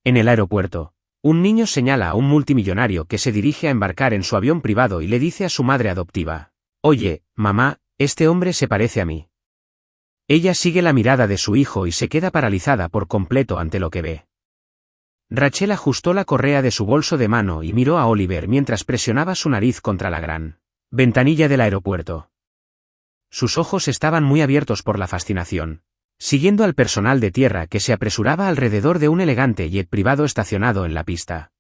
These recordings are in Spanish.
En el aeropuerto, un niño señala a un multimillonario que se dirige a embarcar en su avión privado y le dice a su madre adoptiva: «Oye, mamá, este hombre se parece a mí». Ella sigue la mirada de su hijo y se queda paralizada por completo ante lo que ve. Rachel ajustó la correa de su bolso de mano y miró a Oliver mientras presionaba su nariz contra la gran ventanilla del aeropuerto. Sus ojos estaban muy abiertos por la fascinación, siguiendo al personal de tierra que se apresuraba alrededor de un elegante jet privado estacionado en la pista.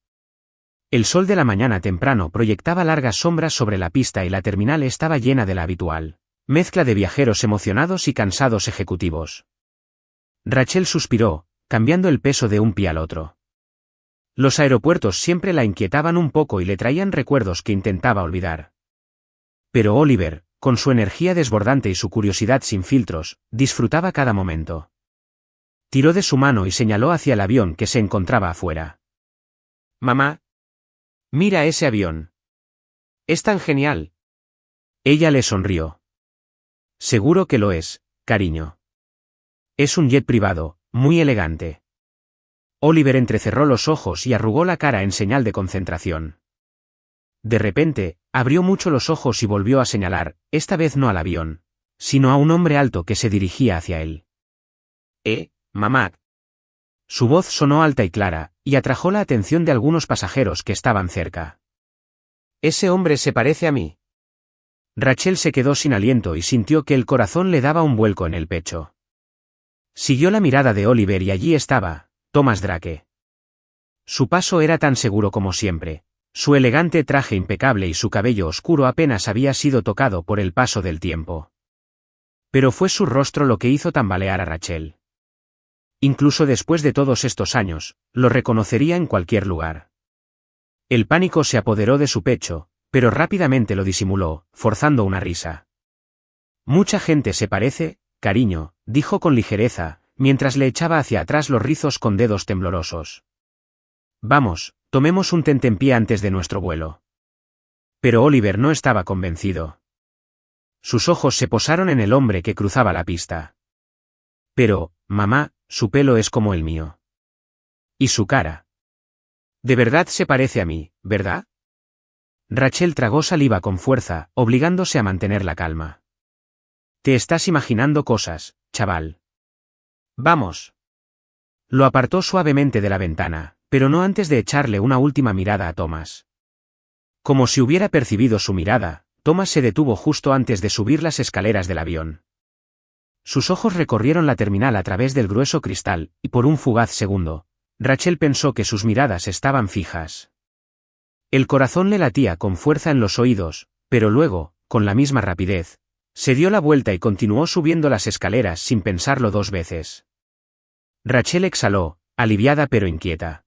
El sol de la mañana temprano proyectaba largas sombras sobre la pista y la terminal estaba llena de la habitual mezcla de viajeros emocionados y cansados ejecutivos. Rachel suspiró, cambiando el peso de un pie al otro. Los aeropuertos siempre la inquietaban un poco y le traían recuerdos que intentaba olvidar. Pero Oliver, con su energía desbordante y su curiosidad sin filtros, disfrutaba cada momento. Tiró de su mano y señaló hacia el avión que se encontraba afuera. «Mamá, mira ese avión. Es tan genial». Ella le sonrió. «Seguro que lo es, cariño. Es un jet privado, muy elegante». Oliver entrecerró los ojos y arrugó la cara en señal de concentración. De repente, abrió mucho los ojos y volvió a señalar, esta vez no al avión, sino a un hombre alto que se dirigía hacia él. Mamá. Su voz sonó alta y clara, y atrajo la atención de algunos pasajeros que estaban cerca. «Ese hombre se parece a mí». Rachel se quedó sin aliento y sintió que el corazón le daba un vuelco en el pecho. Siguió la mirada de Oliver y allí estaba, Thomas Drake. Su paso era tan seguro como siempre, su elegante traje impecable y su cabello oscuro apenas había sido tocado por el paso del tiempo. Pero fue su rostro lo que hizo tambalear a Rachel. Incluso después de todos estos años, lo reconocería en cualquier lugar. El pánico se apoderó de su pecho, pero rápidamente lo disimuló, forzando una risa. «Mucha gente se parece, cariño», dijo con ligereza, mientras le echaba hacia atrás los rizos con dedos temblorosos. «Vamos, tomemos un tentempié antes de nuestro vuelo». Pero Oliver no estaba convencido. Sus ojos se posaron en el hombre que cruzaba la pista. «Pero, mamá, su pelo es como el mío. Y su cara. De verdad se parece a mí, ¿verdad?» Rachel tragó saliva con fuerza, obligándose a mantener la calma. «Te estás imaginando cosas, chaval. Vamos». Lo apartó suavemente de la ventana, pero no antes de echarle una última mirada a Thomas. Como si hubiera percibido su mirada, Thomas se detuvo justo antes de subir las escaleras del avión. Sus ojos recorrieron la terminal a través del grueso cristal, y por un fugaz segundo, Rachel pensó que sus miradas estaban fijas. El corazón le latía con fuerza en los oídos, pero luego, con la misma rapidez, se dio la vuelta y continuó subiendo las escaleras sin pensarlo dos veces. Rachel exhaló, aliviada pero inquieta.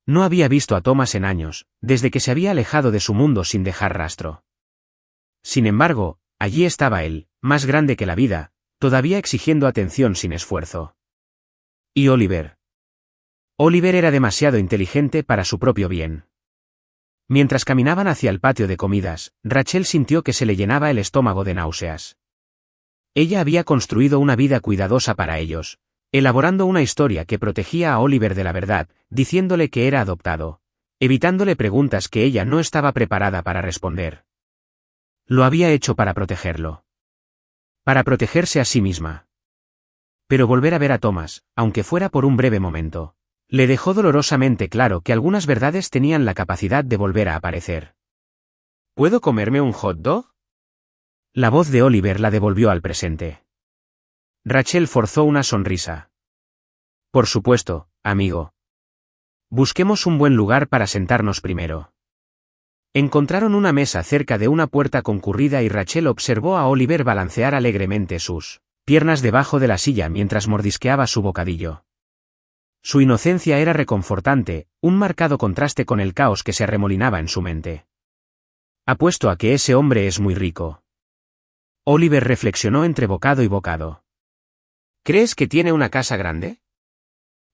No había visto a Thomas en años, desde que se había alejado de su mundo sin dejar rastro. Sin embargo, allí estaba él, más grande que la vida, todavía exigiendo atención sin esfuerzo. ¿Y Oliver? Oliver era demasiado inteligente para su propio bien. Mientras caminaban hacia el patio de comidas, Rachel sintió que se le llenaba el estómago de náuseas. Ella había construido una vida cuidadosa para ellos, elaborando una historia que protegía a Oliver de la verdad, diciéndole que era adoptado, evitándole preguntas que ella no estaba preparada para responder. Lo había hecho para protegerlo. Para protegerse a sí misma. Pero volver a ver a Thomas, aunque fuera por un breve momento, le dejó dolorosamente claro que algunas verdades tenían la capacidad de volver a aparecer. ¿Puedo comerme un hot dog? La voz de Oliver la devolvió al presente. Rachel forzó una sonrisa. Por supuesto, amigo. Busquemos un buen lugar para sentarnos primero. Encontraron una mesa cerca de una puerta concurrida y Rachel observó a Oliver balancear alegremente sus piernas debajo de la silla mientras mordisqueaba su bocadillo. Su inocencia era reconfortante, un marcado contraste con el caos que se arremolinaba en su mente. Apuesto a que ese hombre es muy rico. Oliver reflexionó entre bocado y bocado. ¿Crees que tiene una casa grande?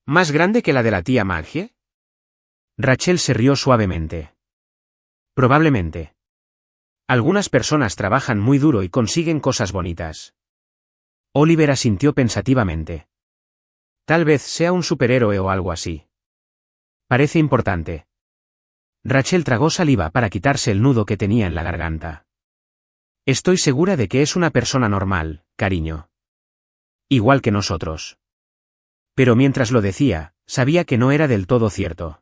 ¿Más grande que la de la tía Maggie? Rachel se rió suavemente. Probablemente. Algunas personas trabajan muy duro y consiguen cosas bonitas. Oliver asintió pensativamente. Tal vez sea un superhéroe o algo así. Parece importante. Rachel tragó saliva para quitarse el nudo que tenía en la garganta. Estoy segura de que es una persona normal, cariño. Igual que nosotros. Pero mientras lo decía, sabía que no era del todo cierto.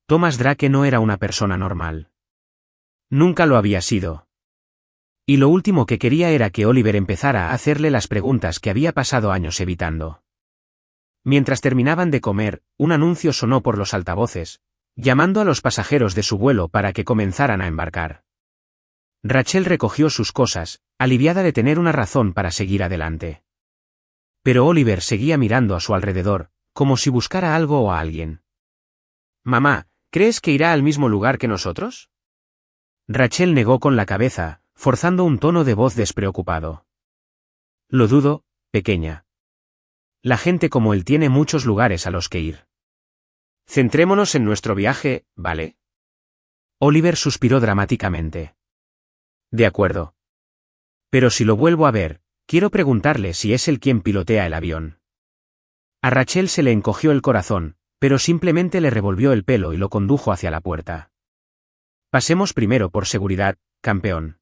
Thomas Drake no era una persona normal. Nunca lo había sido. Y lo último que quería era que Oliver empezara a hacerle las preguntas que había pasado años evitando. Mientras terminaban de comer, un anuncio sonó por los altavoces, llamando a los pasajeros de su vuelo para que comenzaran a embarcar. Rachel recogió sus cosas, aliviada de tener una razón para seguir adelante. Pero Oliver seguía mirando a su alrededor, como si buscara algo o a alguien. «Mamá, ¿crees que irá al mismo lugar que nosotros?» Rachel negó con la cabeza, forzando un tono de voz despreocupado. «Lo dudo, pequeña. La gente como él tiene muchos lugares a los que ir. Centrémonos en nuestro viaje, ¿vale?» Oliver suspiró dramáticamente. «De acuerdo. Pero si lo vuelvo a ver, quiero preguntarle si es él quien pilotea el avión». A Rachel se le encogió el corazón, pero simplemente le revolvió el pelo y lo condujo hacia la puerta. «Pasemos primero por seguridad, campeón».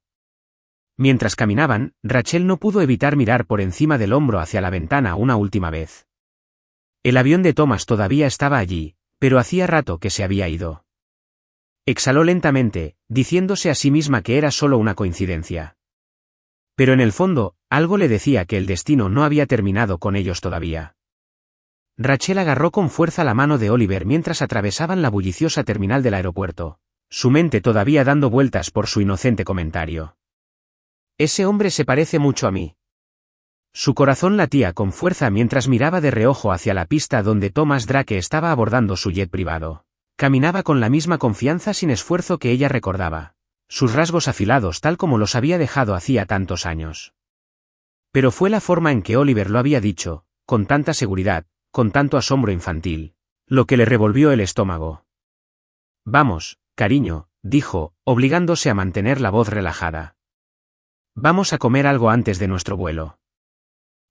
Mientras caminaban, Rachel no pudo evitar mirar por encima del hombro hacia la ventana una última vez. El avión de Thomas todavía estaba allí, pero hacía rato que se había ido. Exhaló lentamente, diciéndose a sí misma que era solo una coincidencia. Pero en el fondo, algo le decía que el destino no había terminado con ellos todavía. Rachel agarró con fuerza la mano de Oliver mientras atravesaban la bulliciosa terminal del aeropuerto, su mente todavía dando vueltas por su inocente comentario. «Ese hombre se parece mucho a mí». Su corazón latía con fuerza mientras miraba de reojo hacia la pista donde Thomas Drake estaba abordando su jet privado. Caminaba con la misma confianza sin esfuerzo que ella recordaba, sus rasgos afilados tal como los había dejado hacía tantos años. Pero fue la forma en que Oliver lo había dicho, con tanta seguridad, con tanto asombro infantil, lo que le revolvió el estómago. «Vamos, cariño», dijo, obligándose a mantener la voz relajada. «Vamos a comer algo antes de nuestro vuelo».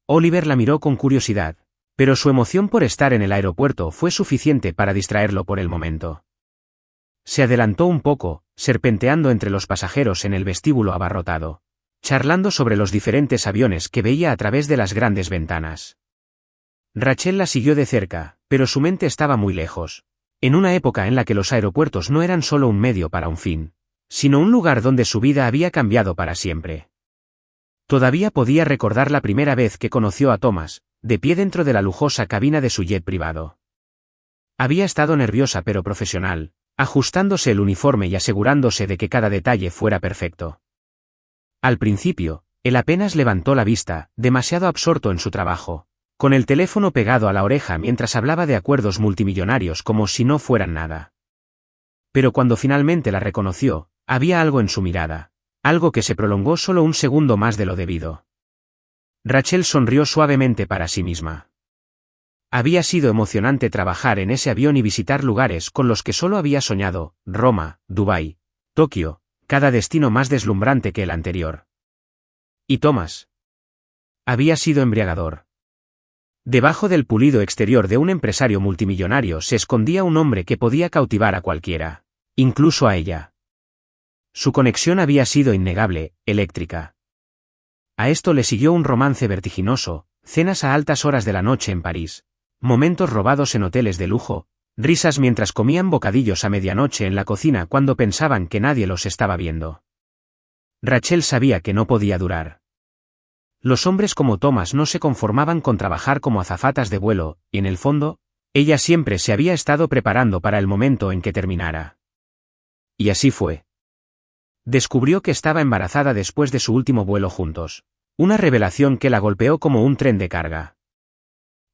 Oliver la miró con curiosidad, pero su emoción por estar en el aeropuerto fue suficiente para distraerlo por el momento. Se adelantó un poco, serpenteando entre los pasajeros en el vestíbulo abarrotado, charlando sobre los diferentes aviones que veía a través de las grandes ventanas. Rachel la siguió de cerca, pero su mente estaba muy lejos, en una época en la que los aeropuertos no eran solo un medio para un fin, sino un lugar donde su vida había cambiado para siempre. Todavía podía recordar la primera vez que conoció a Thomas, de pie dentro de la lujosa cabina de su jet privado. Había estado nerviosa pero profesional, ajustándose el uniforme y asegurándose de que cada detalle fuera perfecto. Al principio, él apenas levantó la vista, demasiado absorto en su trabajo, con el teléfono pegado a la oreja mientras hablaba de acuerdos multimillonarios como si no fueran nada. Pero cuando finalmente la reconoció, había algo en su mirada, algo que se prolongó solo un segundo más de lo debido. Rachel sonrió suavemente para sí misma. Había sido emocionante trabajar en ese avión y visitar lugares con los que solo había soñado, Roma, Dubái, Tokio, cada destino más deslumbrante que el anterior. ¿Y Thomas? Había sido embriagador. Debajo del pulido exterior de un empresario multimillonario se escondía un hombre que podía cautivar a cualquiera, incluso a ella. Su conexión había sido innegable, eléctrica. A esto le siguió un romance vertiginoso, cenas a altas horas de la noche en París, momentos robados en hoteles de lujo, risas mientras comían bocadillos a medianoche en la cocina cuando pensaban que nadie los estaba viendo. Rachel sabía que no podía durar. Los hombres como Thomas no se conformaban con trabajar como azafatas de vuelo, y en el fondo, ella siempre se había estado preparando para el momento en que terminara. Y así fue. Descubrió que estaba embarazada después de su último vuelo juntos, una revelación que la golpeó como un tren de carga.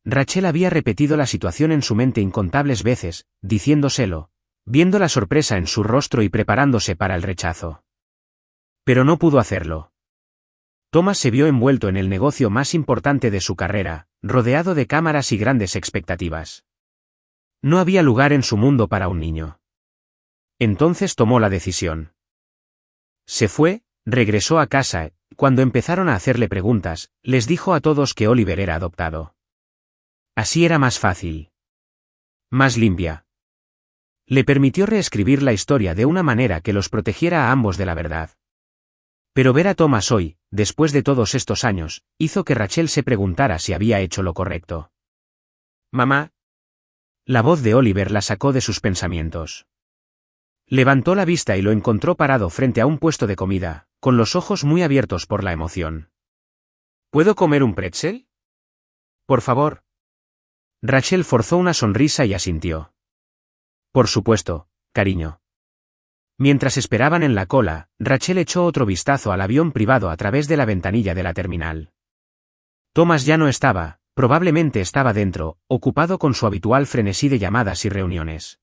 Rachel había repetido la situación en su mente incontables veces, diciéndoselo, viendo la sorpresa en su rostro y preparándose para el rechazo. Pero no pudo hacerlo. Thomas se vio envuelto en el negocio más importante de su carrera, rodeado de cámaras y grandes expectativas. No había lugar en su mundo para un niño. Entonces tomó la decisión. Se fue, regresó a casa, y, cuando empezaron a hacerle preguntas, les dijo a todos que Oliver era adoptado. Así era más fácil. Más limpia. Le permitió reescribir la historia de una manera que los protegiera a ambos de la verdad. Pero ver a Thomas hoy, después de todos estos años, hizo que Rachel se preguntara si había hecho lo correcto. «Mamá». La voz de Oliver la sacó de sus pensamientos. Levantó la vista y lo encontró parado frente a un puesto de comida, con los ojos muy abiertos por la emoción. «¿Puedo comer un pretzel? Por favor». Rachel forzó una sonrisa y asintió. «Por supuesto, cariño». Mientras esperaban en la cola, Rachel echó otro vistazo al avión privado a través de la ventanilla de la terminal. Thomas ya no estaba, probablemente estaba dentro, ocupado con su habitual frenesí de llamadas y reuniones.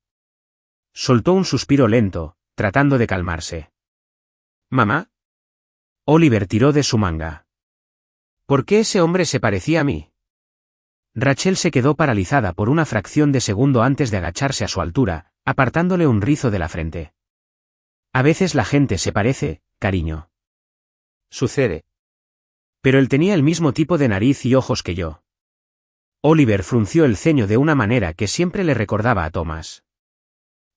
Soltó un suspiro lento, tratando de calmarse. «¿Mamá?» Oliver tiró de su manga. «¿Por qué ese hombre se parecía a mí?» Rachel se quedó paralizada por una fracción de segundo antes de agacharse a su altura, apartándole un rizo de la frente. «A veces la gente se parece, cariño». «Sucede». «Pero él tenía el mismo tipo de nariz y ojos que yo». Oliver frunció el ceño de una manera que siempre le recordaba a Thomas.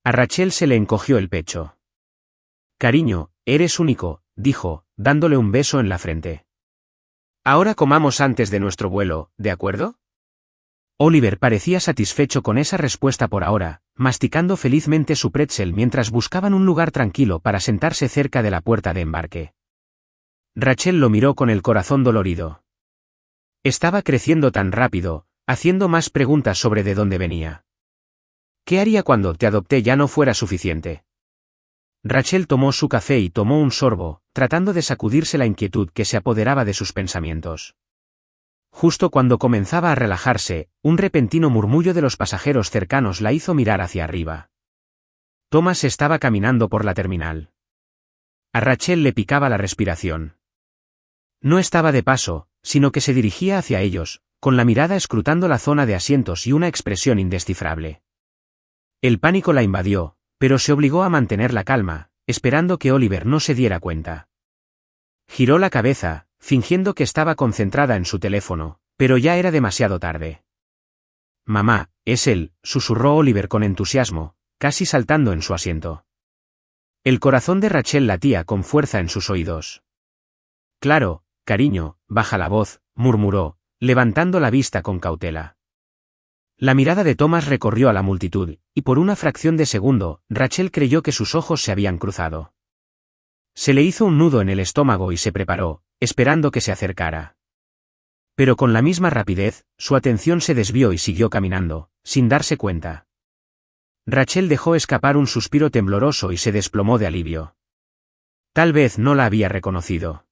A Rachel se le encogió el pecho. «Cariño, eres único», dijo, dándole un beso en la frente. «Ahora comamos antes de nuestro vuelo, ¿de acuerdo?» Oliver parecía satisfecho con esa respuesta por ahora, masticando felizmente su pretzel mientras buscaban un lugar tranquilo para sentarse cerca de la puerta de embarque. Rachel lo miró con el corazón dolorido. Estaba creciendo tan rápido, haciendo más preguntas sobre de dónde venía. ¿Qué haría cuando te adopté ya no fuera suficiente? Rachel tomó su café y tomó un sorbo, tratando de sacudirse la inquietud que se apoderaba de sus pensamientos. Justo cuando comenzaba a relajarse, un repentino murmullo de los pasajeros cercanos la hizo mirar hacia arriba. Thomas estaba caminando por la terminal. A Rachel le picaba la respiración. No estaba de paso, sino que se dirigía hacia ellos, con la mirada escrutando la zona de asientos y una expresión indescifrable. El pánico la invadió, pero se obligó a mantener la calma, esperando que Oliver no se diera cuenta. Giró la cabeza, fingiendo que estaba concentrada en su teléfono, pero ya era demasiado tarde. «Mamá, es él», susurró Oliver con entusiasmo, casi saltando en su asiento. El corazón de Rachel latía con fuerza en sus oídos. «Claro, cariño, baja la voz», murmuró, levantando la vista con cautela. La mirada de Thomas recorrió a la multitud, y por una fracción de segundo, Rachel creyó que sus ojos se habían cruzado. Se le hizo un nudo en el estómago y se preparó, esperando que se acercara. Pero con la misma rapidez, su atención se desvió y siguió caminando, sin darse cuenta. Rachel dejó escapar un suspiro tembloroso y se desplomó de alivio. Tal vez no la había reconocido.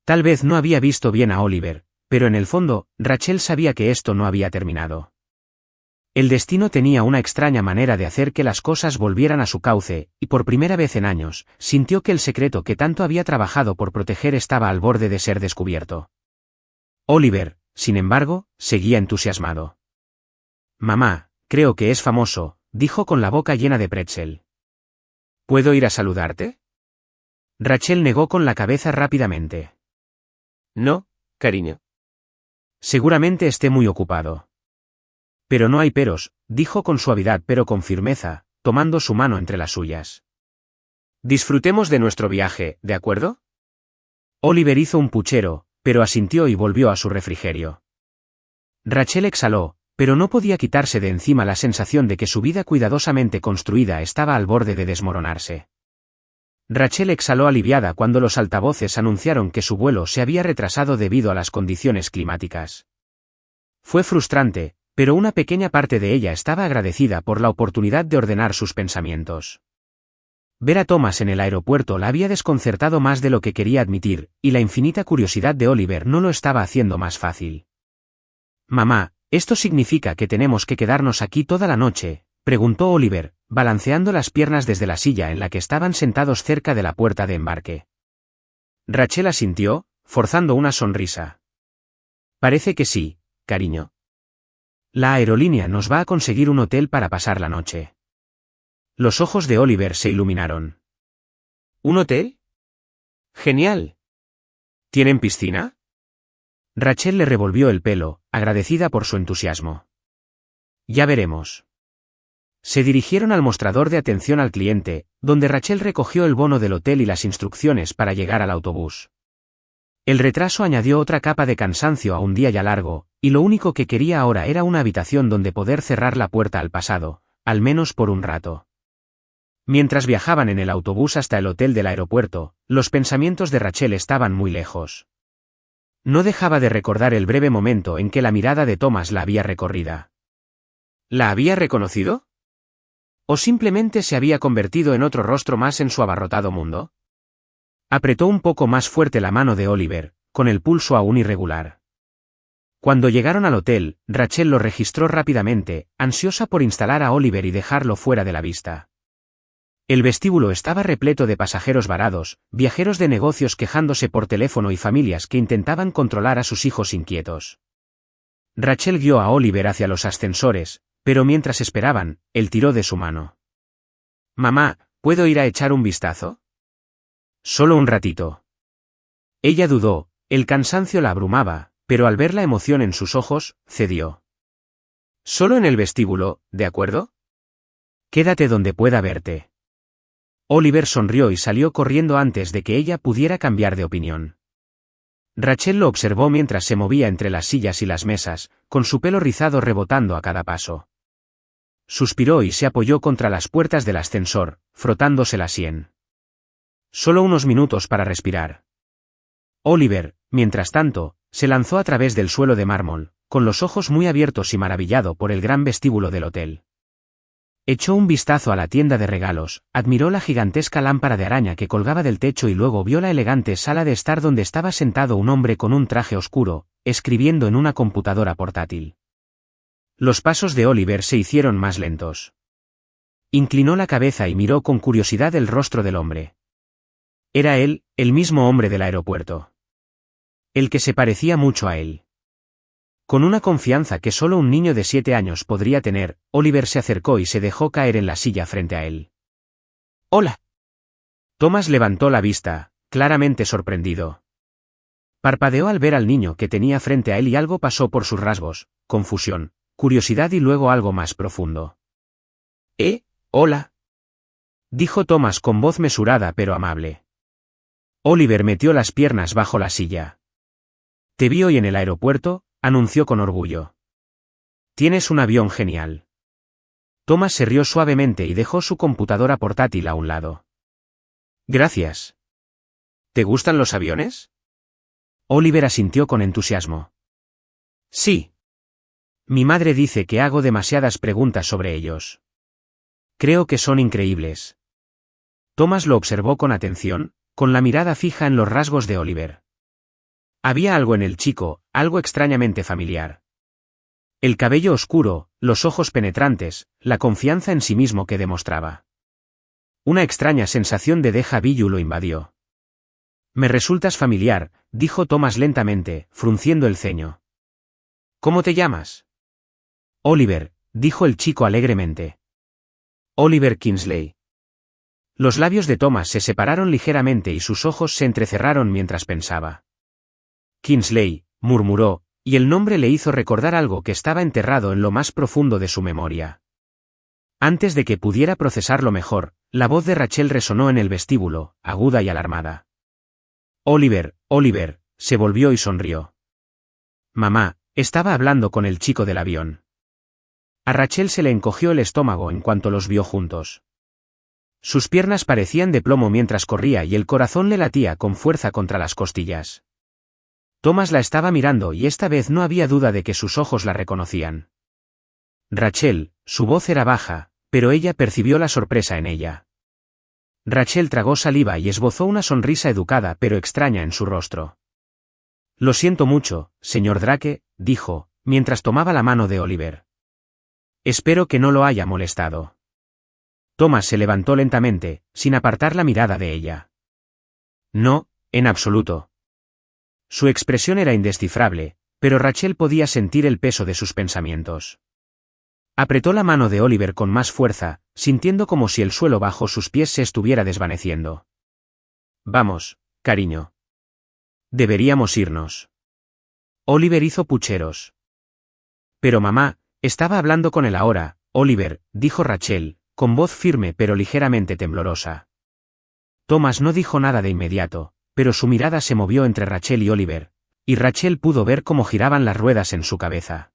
Tal vez no había visto bien a Oliver, pero en el fondo, Rachel sabía que esto no había terminado. El destino tenía una extraña manera de hacer que las cosas volvieran a su cauce, y por primera vez en años, sintió que el secreto que tanto había trabajado por proteger estaba al borde de ser descubierto. Oliver, sin embargo, seguía entusiasmado. «Mamá, creo que es famoso», dijo con la boca llena de pretzel. «¿Puedo ir a saludarte?» Rachel negó con la cabeza rápidamente. «No, cariño. Seguramente esté muy ocupado». «Pero no hay peros», dijo con suavidad pero con firmeza, tomando su mano entre las suyas. «Disfrutemos de nuestro viaje, ¿de acuerdo?» Oliver hizo un puchero, pero asintió y volvió a su refrigerio. Rachel exhaló, pero no podía quitarse de encima la sensación de que su vida cuidadosamente construida estaba al borde de desmoronarse. Rachel exhaló aliviada cuando los altavoces anunciaron que su vuelo se había retrasado debido a las condiciones climáticas. Fue frustrante, pero una pequeña parte de ella estaba agradecida por la oportunidad de ordenar sus pensamientos. Ver a Thomas en el aeropuerto la había desconcertado más de lo que quería admitir, y la infinita curiosidad de Oliver no lo estaba haciendo más fácil. «Mamá, ¿esto significa que tenemos que quedarnos aquí toda la noche?», preguntó Oliver, balanceando las piernas desde la silla en la que estaban sentados cerca de la puerta de embarque. Rachel asintió, forzando una sonrisa. «Parece que sí, cariño. La aerolínea nos va a conseguir un hotel para pasar la noche». Los ojos de Oliver se iluminaron. «¿Un hotel? Genial. ¿Tienen piscina?» Rachel le revolvió el pelo, agradecida por su entusiasmo. «Ya veremos». Se dirigieron al mostrador de atención al cliente, donde Rachel recogió el bono del hotel y las instrucciones para llegar al autobús. El retraso añadió otra capa de cansancio a un día ya largo, y lo único que quería ahora era una habitación donde poder cerrar la puerta al pasado, al menos por un rato. Mientras viajaban en el autobús hasta el hotel del aeropuerto, los pensamientos de Rachel estaban muy lejos. No dejaba de recordar el breve momento en que la mirada de Thomas la había recorrida. ¿La había reconocido? ¿O simplemente se había convertido en otro rostro más en su abarrotado mundo? Apretó un poco más fuerte la mano de Oliver, con el pulso aún irregular. Cuando llegaron al hotel, Rachel lo registró rápidamente, ansiosa por instalar a Oliver y dejarlo fuera de la vista. El vestíbulo estaba repleto de pasajeros varados, viajeros de negocios quejándose por teléfono y familias que intentaban controlar a sus hijos inquietos. Rachel guió a Oliver hacia los ascensores, pero mientras esperaban, él tiró de su mano. «Mamá, ¿puedo ir a echar un vistazo?» «Solo un ratito». Ella dudó, el cansancio la abrumaba, pero al ver la emoción en sus ojos, cedió. «Solo en el vestíbulo, ¿de acuerdo?» «Quédate donde pueda verte». Oliver sonrió y salió corriendo antes de que ella pudiera cambiar de opinión. Rachel lo observó mientras se movía entre las sillas y las mesas, con su pelo rizado rebotando a cada paso. Suspiró y se apoyó contra las puertas del ascensor, frotándose la sien. Solo unos minutos para respirar. Oliver, mientras tanto, se lanzó a través del suelo de mármol, con los ojos muy abiertos y maravillado por el gran vestíbulo del hotel. Echó un vistazo a la tienda de regalos, admiró la gigantesca lámpara de araña que colgaba del techo y luego vio la elegante sala de estar donde estaba sentado un hombre con un traje oscuro, escribiendo en una computadora portátil. Los pasos de Oliver se hicieron más lentos. Inclinó la cabeza y miró con curiosidad el rostro del hombre. Era él, el mismo hombre del aeropuerto. El que se parecía mucho a él. Con una confianza que solo un niño de 7 años podría tener, Oliver se acercó y se dejó caer en la silla frente a él. «Hola». Thomas levantó la vista, claramente sorprendido. Parpadeó al ver al niño que tenía frente a él y algo pasó por sus rasgos, confusión, curiosidad y luego algo más profundo. Hola», dijo Thomas con voz mesurada pero amable. Oliver metió las piernas bajo la silla. «Te vi hoy en el aeropuerto», anunció con orgullo. «Tienes un avión genial». Thomas se rió suavemente y dejó su computadora portátil a un lado. «Gracias». «¿Te gustan los aviones?» Oliver asintió con entusiasmo. «Sí. Mi madre dice que hago demasiadas preguntas sobre ellos. Creo que son increíbles». Thomas lo observó con atención, con la mirada fija en los rasgos de Oliver. Había algo en el chico, algo extrañamente familiar. El cabello oscuro, los ojos penetrantes, la confianza en sí mismo que demostraba. Una extraña sensación de déjà vu lo invadió. «Me resultas familiar», dijo Thomas lentamente, frunciendo el ceño. «¿Cómo te llamas?» «Oliver», dijo el chico alegremente. «Oliver Kingsley». Los labios de Thomas se separaron ligeramente y sus ojos se entrecerraron mientras pensaba. «Kingsley», murmuró, y el nombre le hizo recordar algo que estaba enterrado en lo más profundo de su memoria. Antes de que pudiera procesarlo mejor, la voz de Rachel resonó en el vestíbulo, aguda y alarmada. «Oliver, Oliver», se volvió y sonrió. «Mamá», estaba hablando con el chico del avión. A Rachel se le encogió el estómago en cuanto los vio juntos. Sus piernas parecían de plomo mientras corría y el corazón le latía con fuerza contra las costillas. Thomas la estaba mirando y esta vez no había duda de que sus ojos la reconocían. Rachel, su voz era baja, pero ella percibió la sorpresa en ella. Rachel tragó saliva y esbozó una sonrisa educada pero extraña en su rostro. «Lo siento mucho, señor Drake», dijo, mientras tomaba la mano de Oliver. «Espero que no lo haya molestado». Thomas se levantó lentamente, sin apartar la mirada de ella. «No, en absoluto». Su expresión era indescifrable, pero Rachel podía sentir el peso de sus pensamientos. Apretó la mano de Oliver con más fuerza, sintiendo como si el suelo bajo sus pies se estuviera desvaneciendo. «Vamos, cariño. Deberíamos irnos». Oliver hizo pucheros. «Pero mamá, estaba hablando con él ahora», Oliver, dijo Rachel, con voz firme pero ligeramente temblorosa. Thomas no dijo nada de inmediato, pero su mirada se movió entre Rachel y Oliver, y Rachel pudo ver cómo giraban las ruedas en su cabeza.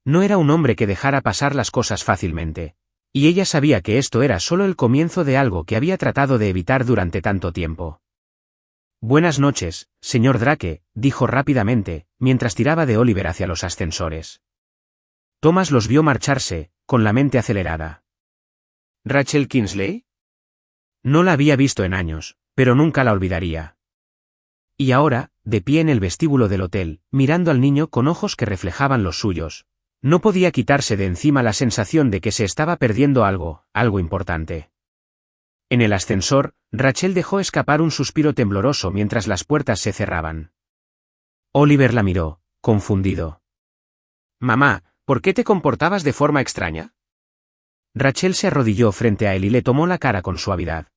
No era un hombre que dejara pasar las cosas fácilmente, y ella sabía que esto era solo el comienzo de algo que había tratado de evitar durante tanto tiempo. Buenas noches, señor Drake, dijo rápidamente, mientras tiraba de Oliver hacia los ascensores. Thomas los vio marcharse, con la mente acelerada. ¿Rachel Kingsley? No la había visto en años, pero nunca la olvidaría. Y ahora, de pie en el vestíbulo del hotel, mirando al niño con ojos que reflejaban los suyos, no podía quitarse de encima la sensación de que se estaba perdiendo algo importante. En el ascensor, Rachel dejó escapar un suspiro tembloroso mientras las puertas se cerraban. Oliver la miró, confundido. «Mamá, ¿por qué te comportabas de forma extraña?» Rachel se arrodilló frente a él y le tomó la cara con suavidad.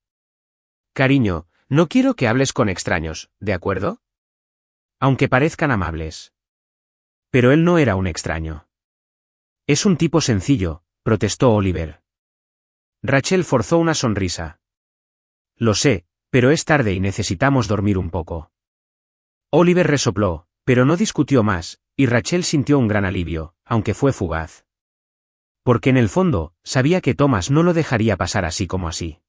«Cariño, no quiero que hables con extraños, ¿de acuerdo? Aunque parezcan amables». Pero él no era un extraño. «Es un tipo sencillo», protestó Oliver. Rachel forzó una sonrisa. «Lo sé, pero es tarde y necesitamos dormir un poco». Oliver resopló, pero no discutió más, y Rachel sintió un gran alivio, aunque fue fugaz. Porque en el fondo, sabía que Thomas no lo dejaría pasar así como así.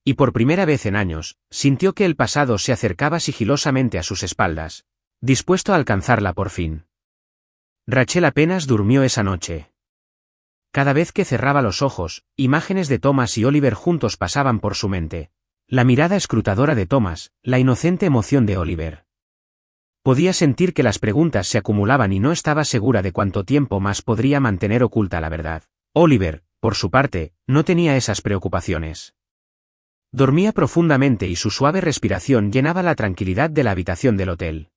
Y por primera vez en años, sintió que el pasado se acercaba sigilosamente a sus espaldas, dispuesto a alcanzarla por fin. Rachel apenas durmió esa noche. Cada vez que cerraba los ojos, imágenes de Thomas y Oliver juntos pasaban por su mente. La mirada escrutadora de Thomas, la inocente emoción de Oliver. Podía sentir que las preguntas se acumulaban y no estaba segura de cuánto tiempo más podría mantener oculta la verdad. Oliver, por su parte, no tenía esas preocupaciones. Dormía profundamente y su suave respiración llenaba la tranquilidad de la habitación del hotel.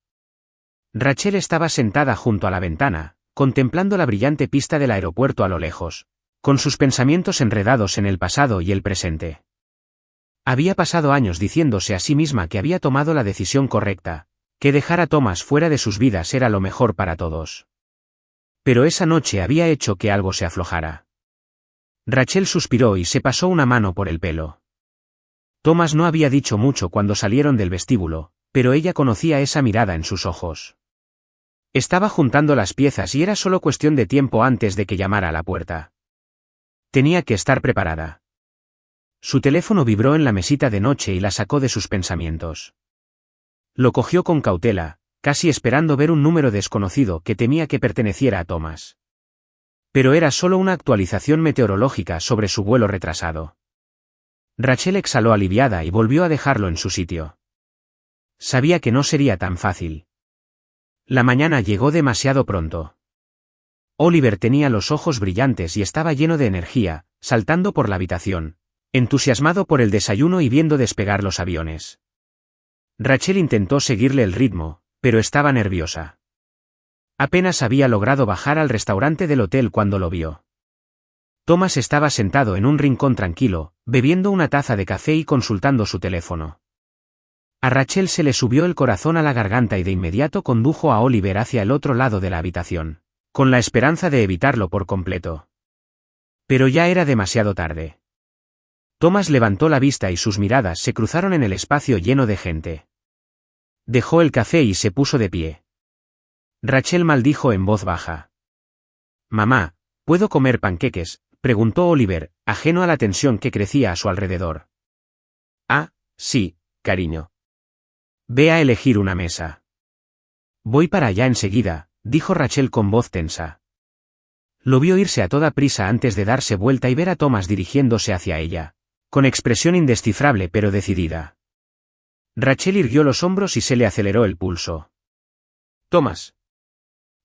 Rachel estaba sentada junto a la ventana, contemplando la brillante pista del aeropuerto a lo lejos, con sus pensamientos enredados en el pasado y el presente. Había pasado años diciéndose a sí misma que había tomado la decisión correcta, que dejar a Thomas fuera de sus vidas era lo mejor para todos. Pero esa noche había hecho que algo se aflojara. Rachel suspiró y se pasó una mano por el pelo. Thomas no había dicho mucho cuando salieron del vestíbulo, pero ella conocía esa mirada en sus ojos. Estaba juntando las piezas y era solo cuestión de tiempo antes de que llamara a la puerta. Tenía que estar preparada. Su teléfono vibró en la mesita de noche y la sacó de sus pensamientos. Lo cogió con cautela, casi esperando ver un número desconocido que temía que perteneciera a Thomas. Pero era solo una actualización meteorológica sobre su vuelo retrasado. Rachel exhaló aliviada y volvió a dejarlo en su sitio. Sabía que no sería tan fácil. La mañana llegó demasiado pronto. Oliver tenía los ojos brillantes y estaba lleno de energía, saltando por la habitación, entusiasmado por el desayuno y viendo despegar los aviones. Rachel intentó seguirle el ritmo, pero estaba nerviosa. Apenas había logrado bajar al restaurante del hotel cuando lo vio. Thomas estaba sentado en un rincón tranquilo, bebiendo una taza de café y consultando su teléfono. A Rachel se le subió el corazón a la garganta y de inmediato condujo a Oliver hacia el otro lado de la habitación, con la esperanza de evitarlo por completo. Pero ya era demasiado tarde. Thomas levantó la vista y sus miradas se cruzaron en el espacio lleno de gente. Dejó el café y se puso de pie. Rachel maldijo en voz baja. «Mamá, ¿puedo comer panqueques?», preguntó Oliver, ajeno a la tensión que crecía a su alrededor. «Ah, sí, cariño. Ve a elegir una mesa». «Voy para allá enseguida», dijo Rachel con voz tensa. Lo vio irse a toda prisa antes de darse vuelta y ver a Thomas dirigiéndose hacia ella, con expresión indescifrable pero decidida. Rachel irguió los hombros y se le aceleró el pulso. «Thomas».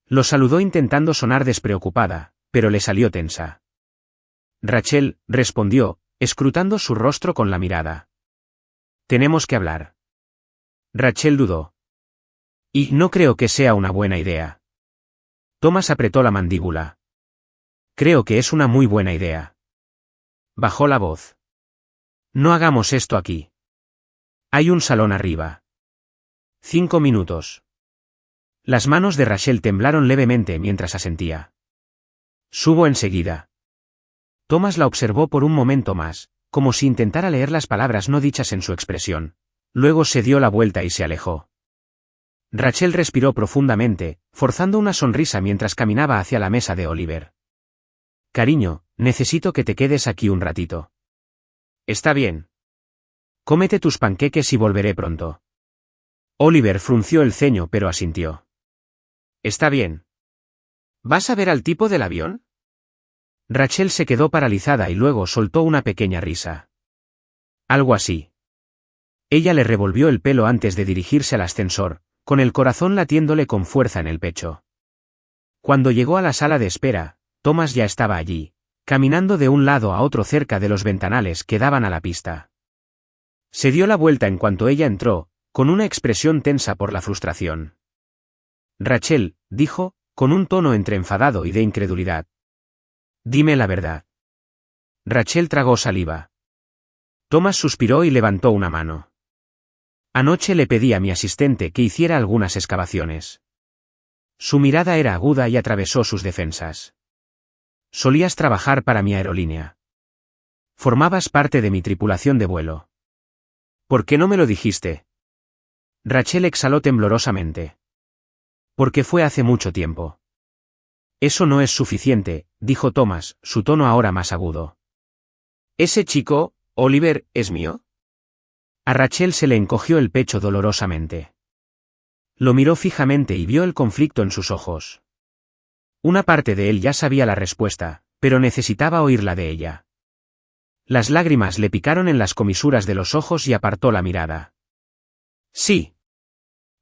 Lo saludó intentando sonar despreocupada, pero le salió tensa. «Rachel», respondió, escrutando su rostro con la mirada. «Tenemos que hablar». Rachel dudó. «Y no creo que sea una buena idea». Thomas apretó la mandíbula. «Creo que es una muy buena idea». Bajó la voz. «No hagamos esto aquí. Hay un salón arriba». 5 minutos. Las manos de Rachel temblaron levemente mientras asentía. «Subo enseguida», Thomas la observó por un momento más, como si intentara leer las palabras no dichas en su expresión. Luego se dio la vuelta y se alejó. Rachel respiró profundamente, forzando una sonrisa mientras caminaba hacia la mesa de Oliver. Cariño, necesito que te quedes aquí un ratito. Está bien. Cómete tus panqueques y volveré pronto. Oliver frunció el ceño pero asintió. Está bien. ¿Vas a ver al tipo del avión? Rachel se quedó paralizada y luego soltó una pequeña risa. Algo así. Ella le revolvió el pelo antes de dirigirse al ascensor, con el corazón latiéndole con fuerza en el pecho. Cuando llegó a la sala de espera, Thomas ya estaba allí, caminando de un lado a otro cerca de los ventanales que daban a la pista. Se dio la vuelta en cuanto ella entró, con una expresión tensa por la frustración. Rachel, dijo, con un tono entre enfadado y de incredulidad. Dime la verdad. Rachel tragó saliva. Thomas suspiró y levantó una mano. Anoche le pedí a mi asistente que hiciera algunas excavaciones. Su mirada era aguda y atravesó sus defensas. Solías trabajar para mi aerolínea. Formabas parte de mi tripulación de vuelo. ¿Por qué no me lo dijiste? Rachel exhaló temblorosamente. Porque fue hace mucho tiempo. Eso no es suficiente, dijo Thomas, su tono ahora más agudo. ¿Ese chico, Oliver, es mío? A Rachel se le encogió el pecho dolorosamente. Lo miró fijamente y vio el conflicto en sus ojos. Una parte de él ya sabía la respuesta, pero necesitaba oírla de ella. Las lágrimas le picaron en las comisuras de los ojos y apartó la mirada. Sí.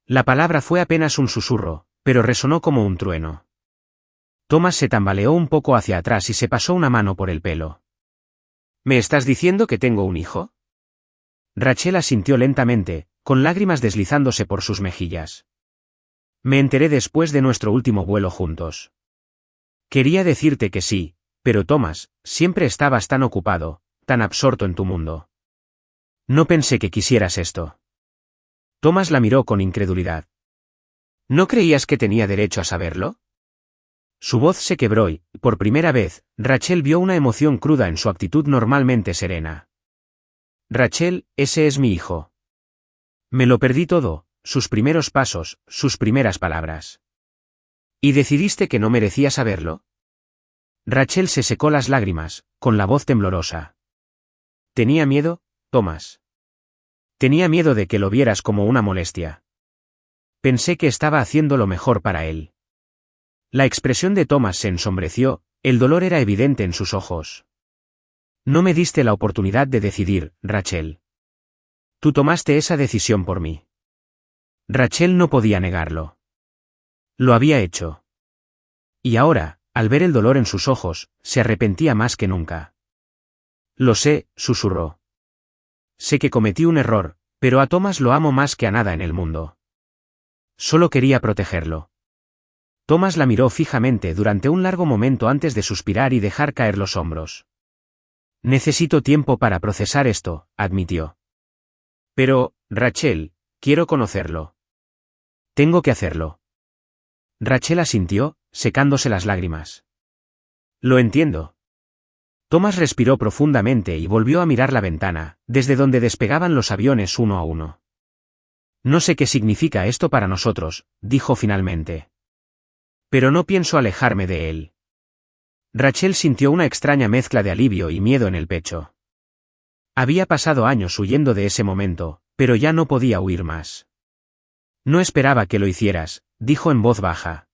La palabra fue apenas un susurro, pero resonó como un trueno. Thomas se tambaleó un poco hacia atrás y se pasó una mano por el pelo. ¿Me estás diciendo que tengo un hijo? Rachel asintió lentamente, con lágrimas deslizándose por sus mejillas. Me enteré después de nuestro último vuelo juntos. Quería decirte que sí, pero Thomas, siempre estabas tan ocupado, tan absorto en tu mundo. No pensé que quisieras esto. Thomas la miró con incredulidad. ¿No creías que tenía derecho a saberlo? Su voz se quebró y, por primera vez, Rachel vio una emoción cruda en su actitud normalmente serena. Rachel, ese es mi hijo. Me lo perdí todo, sus primeros pasos, sus primeras palabras. ¿Y decidiste que no merecía saberlo? Rachel se secó las lágrimas, con la voz temblorosa. ¿Tenía miedo, Thomas? Tenía miedo de que lo vieras como una molestia. Pensé que estaba haciendo lo mejor para él. La expresión de Thomas se ensombreció, el dolor era evidente en sus ojos. No me diste la oportunidad de decidir, Rachel. Tú tomaste esa decisión por mí. Rachel no podía negarlo. Lo había hecho. Y ahora, al ver el dolor en sus ojos, se arrepentía más que nunca. Lo sé, susurró. Sé que cometí un error, pero a Thomas lo amo más que a nada en el mundo. Solo quería protegerlo. Thomas la miró fijamente durante un largo momento antes de suspirar y dejar caer los hombros. Necesito tiempo para procesar esto, admitió. Pero, Rachel, quiero conocerlo. Tengo que hacerlo. Rachel asintió, secándose las lágrimas. Lo entiendo. Thomas respiró profundamente y volvió a mirar la ventana, desde donde despegaban los aviones uno a uno. No sé qué significa esto para nosotros, dijo finalmente. Pero no pienso alejarme de él. Rachel sintió una extraña mezcla de alivio y miedo en el pecho. Había pasado años huyendo de ese momento, pero ya no podía huir más. No esperaba que lo hicieras, dijo en voz baja.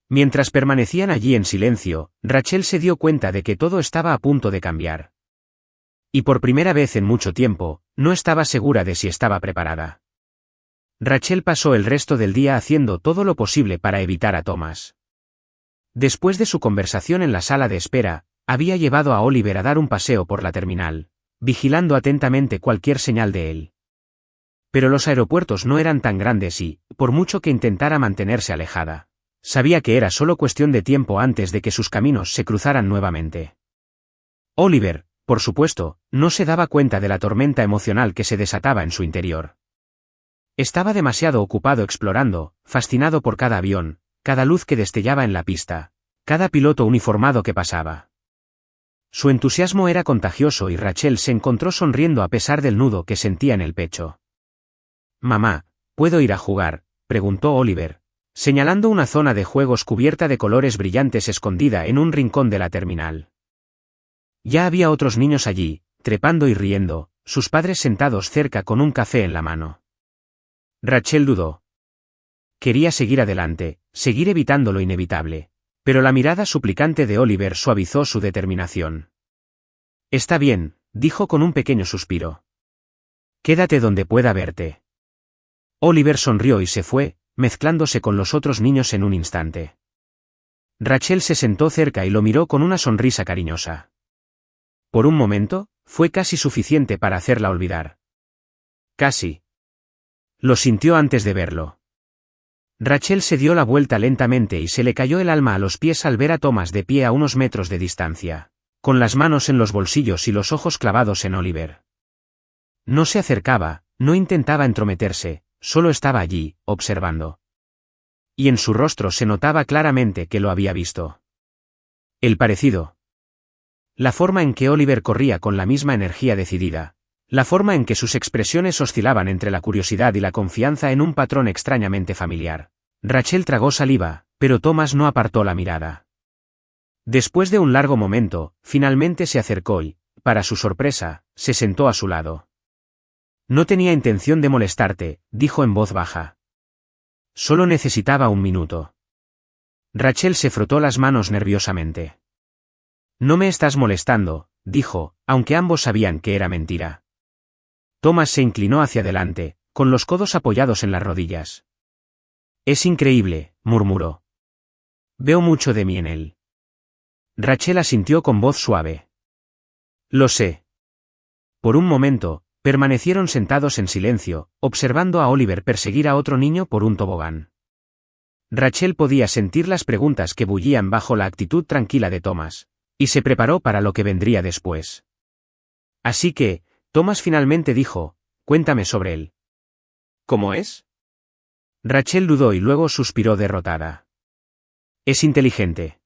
Mientras permanecían allí en silencio, Rachel se dio cuenta de que todo estaba a punto de cambiar. Y por primera vez en mucho tiempo, no estaba segura de si estaba preparada. Rachel pasó el resto del día haciendo todo lo posible para evitar a Thomas. Después de su conversación en la sala de espera, había llevado a Oliver a dar un paseo por la terminal, vigilando atentamente cualquier señal de él. Pero los aeropuertos no eran tan grandes y, por mucho que intentara mantenerse alejada, sabía que era solo cuestión de tiempo antes de que sus caminos se cruzaran nuevamente. Oliver, por supuesto, no se daba cuenta de la tormenta emocional que se desataba en su interior. Estaba demasiado ocupado explorando, fascinado por cada avión, cada luz que destellaba en la pista, cada piloto uniformado que pasaba. Su entusiasmo era contagioso y Rachel se encontró sonriendo a pesar del nudo que sentía en el pecho. «Mamá, ¿puedo ir a jugar?», preguntó Oliver, señalando una zona de juegos cubierta de colores brillantes escondida en un rincón de la terminal. Ya había otros niños allí, trepando y riendo, sus padres sentados cerca con un café en la mano. Rachel dudó. Quería seguir adelante, seguir evitando lo inevitable, pero la mirada suplicante de Oliver suavizó su determinación. «Está bien», dijo con un pequeño suspiro. «Quédate donde pueda verte». Oliver sonrió y se fue, mezclándose con los otros niños en un instante. Rachel se sentó cerca y lo miró con una sonrisa cariñosa. Por un momento, fue casi suficiente para hacerla olvidar. Casi. Lo sintió antes de verlo. Rachel se dio la vuelta lentamente y se le cayó el alma a los pies al ver a Thomas de pie a unos metros de distancia, con las manos en los bolsillos y los ojos clavados en Oliver. No se acercaba, no intentaba entrometerse, solo estaba allí, observando. Y en su rostro se notaba claramente que lo había visto. El parecido. La forma en que Oliver corría con la misma energía decidida. La forma en que sus expresiones oscilaban entre la curiosidad y la confianza en un patrón extrañamente familiar. Rachel tragó saliva, pero Thomas no apartó la mirada. Después de un largo momento, finalmente se acercó y, para su sorpresa, se sentó a su lado. «No tenía intención de molestarte», dijo en voz baja. «Solo necesitaba un minuto». Rachel se frotó las manos nerviosamente. «No me estás molestando», dijo, aunque ambos sabían que era mentira. Thomas se inclinó hacia adelante, con los codos apoyados en las rodillas. «Es increíble», murmuró. «Veo mucho de mí en él». Rachel asintió con voz suave. «Lo sé». Por un momento, permanecieron sentados en silencio, observando a Oliver perseguir a otro niño por un tobogán. Rachel podía sentir las preguntas que bullían bajo la actitud tranquila de Thomas, y se preparó para lo que vendría después. Así que, Thomas finalmente dijo, «Cuéntame sobre él». «¿Cómo es?». Rachel dudó y luego suspiró derrotada. «Es inteligente».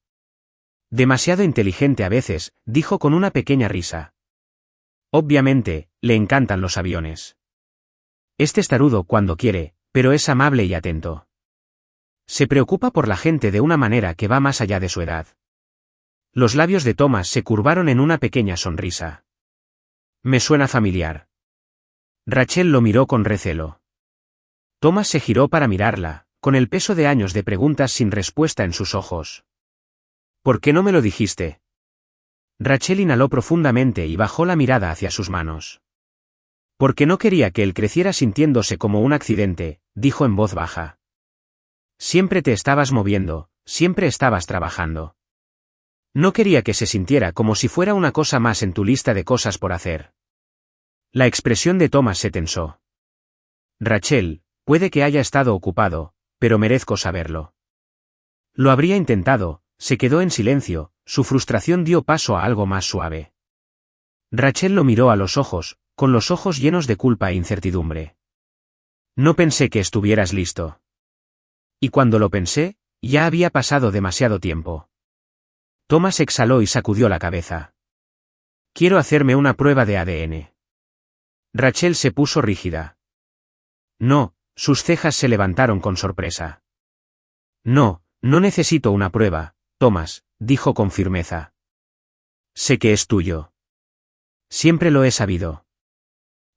«Demasiado inteligente a veces», dijo con una pequeña risa. «Obviamente, le encantan los aviones. Es testarudo cuando quiere, pero es amable y atento. Se preocupa por la gente de una manera que va más allá de su edad». Los labios de Thomas se curvaron en una pequeña sonrisa. «Me suena familiar». Rachel lo miró con recelo. Thomas se giró para mirarla, con el peso de años de preguntas sin respuesta en sus ojos. «¿Por qué no me lo dijiste?». Rachel inhaló profundamente y bajó la mirada hacia sus manos. «Porque no quería que él creciera sintiéndose como un accidente», dijo en voz baja. «Siempre te estabas moviendo, siempre estabas trabajando. No quería que se sintiera como si fuera una cosa más en tu lista de cosas por hacer». La expresión de Thomas se tensó. «Rachel, puede que haya estado ocupado, pero merezco saberlo». Lo habría intentado, se quedó en silencio, su frustración dio paso a algo más suave. Rachel lo miró a los ojos, con los ojos llenos de culpa e incertidumbre. «No pensé que estuvieras listo. Y cuando lo pensé, ya había pasado demasiado tiempo». Thomas exhaló y sacudió la cabeza. «Quiero hacerme una prueba de ADN». Rachel se puso rígida. «No», sus cejas se levantaron con sorpresa. «No, no necesito una prueba, Thomas», dijo con firmeza. «Sé que es tuyo. Siempre lo he sabido.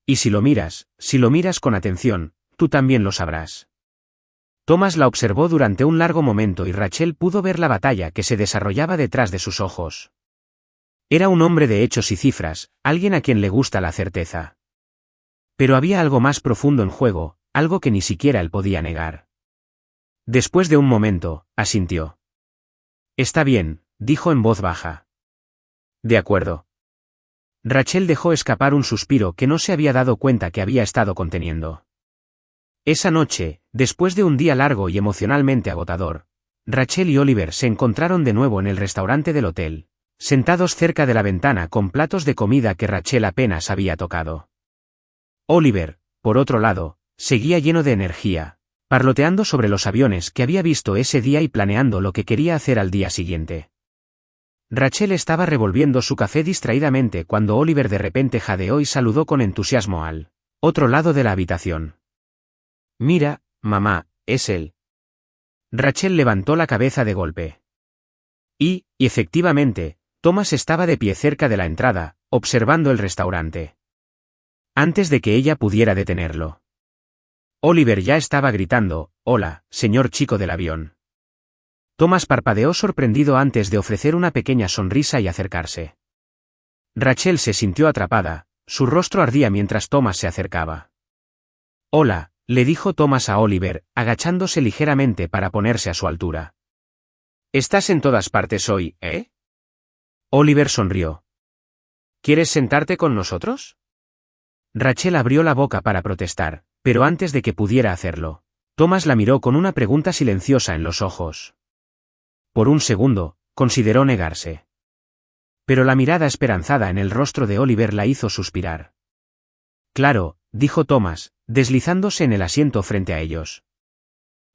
Y si lo miras con atención, tú también lo sabrás». Thomas la observó durante un largo momento y Rachel pudo ver la batalla que se desarrollaba detrás de sus ojos. Era un hombre de hechos y cifras, alguien a quien le gusta la certeza. Pero había algo más profundo en juego, algo que ni siquiera él podía negar. Después de un momento, asintió. «Está bien», dijo en voz baja. «De acuerdo». Rachel dejó escapar un suspiro que no se había dado cuenta que había estado conteniendo. Esa noche, después de un día largo y emocionalmente agotador, Rachel y Oliver se encontraron de nuevo en el restaurante del hotel, sentados cerca de la ventana con platos de comida que Rachel apenas había tocado. Oliver, por otro lado, seguía lleno de energía, parloteando sobre los aviones que había visto ese día y planeando lo que quería hacer al día siguiente. Rachel estaba revolviendo su café distraídamente cuando Oliver de repente jadeó y saludó con entusiasmo al otro lado de la habitación. Mira, mamá, es él. Rachel levantó la cabeza de golpe. Y efectivamente, Thomas estaba de pie cerca de la entrada, observando el restaurante. Antes de que ella pudiera detenerlo. Oliver ya estaba gritando, «Hola, señor chico del avión». Thomas parpadeó sorprendido antes de ofrecer una pequeña sonrisa y acercarse. Rachel se sintió atrapada, su rostro ardía mientras Thomas se acercaba. «Hola», le dijo Thomas a Oliver, agachándose ligeramente para ponerse a su altura. «Estás en todas partes hoy, ¿eh?» Oliver sonrió. «¿Quieres sentarte con nosotros?» Rachel abrió la boca para protestar, pero antes de que pudiera hacerlo, Thomas la miró con una pregunta silenciosa en los ojos. Por un segundo, consideró negarse. Pero la mirada esperanzada en el rostro de Oliver la hizo suspirar. «Claro», dijo Thomas, deslizándose en el asiento frente a ellos.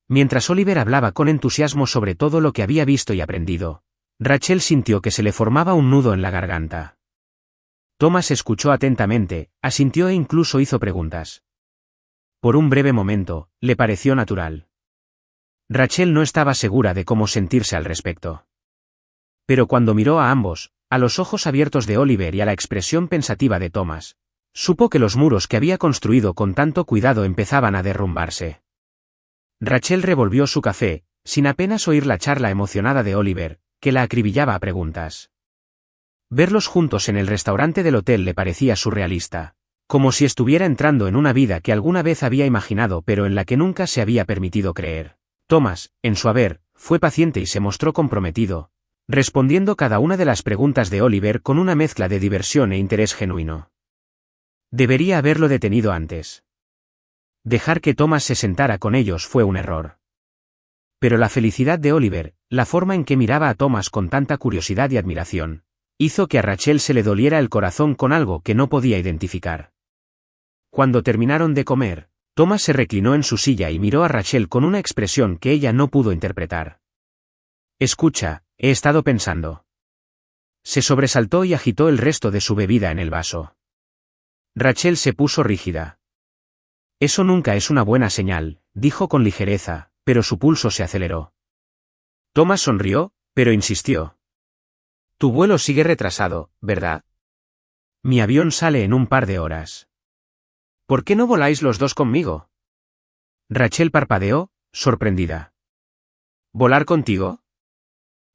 Mientras Oliver hablaba con entusiasmo sobre todo lo que había visto y aprendido, Rachel sintió que se le formaba un nudo en la garganta. Thomas escuchó atentamente, asintió e incluso hizo preguntas. Por un breve momento, le pareció natural. Rachel no estaba segura de cómo sentirse al respecto. Pero cuando miró a ambos, a los ojos abiertos de Oliver y a la expresión pensativa de Thomas, supo que los muros que había construido con tanto cuidado empezaban a derrumbarse. Rachel revolvió su café, sin apenas oír la charla emocionada de Oliver, que la acribillaba a preguntas. Verlos juntos en el restaurante del hotel le parecía surrealista, como si estuviera entrando en una vida que alguna vez había imaginado pero en la que nunca se había permitido creer. Thomas, en su haber, fue paciente y se mostró comprometido, respondiendo cada una de las preguntas de Oliver con una mezcla de diversión e interés genuino. Debería haberlo detenido antes. Dejar que Thomas se sentara con ellos fue un error. Pero la felicidad de Oliver, la forma en que miraba a Thomas con tanta curiosidad y admiración, hizo que a Rachel se le doliera el corazón con algo que no podía identificar. Cuando terminaron de comer, Thomas se reclinó en su silla y miró a Rachel con una expresión que ella no pudo interpretar. «Escucha, he estado pensando». Se sobresaltó y agitó el resto de su bebida en el vaso. Rachel se puso rígida. «Eso nunca es una buena señal», dijo con ligereza, pero su pulso se aceleró. Thomas sonrió, pero insistió. «Tu vuelo sigue retrasado, ¿verdad? Mi avión sale en un par de horas. ¿Por qué no voláis los dos conmigo?» Rachel parpadeó, sorprendida. «¿Volar contigo?»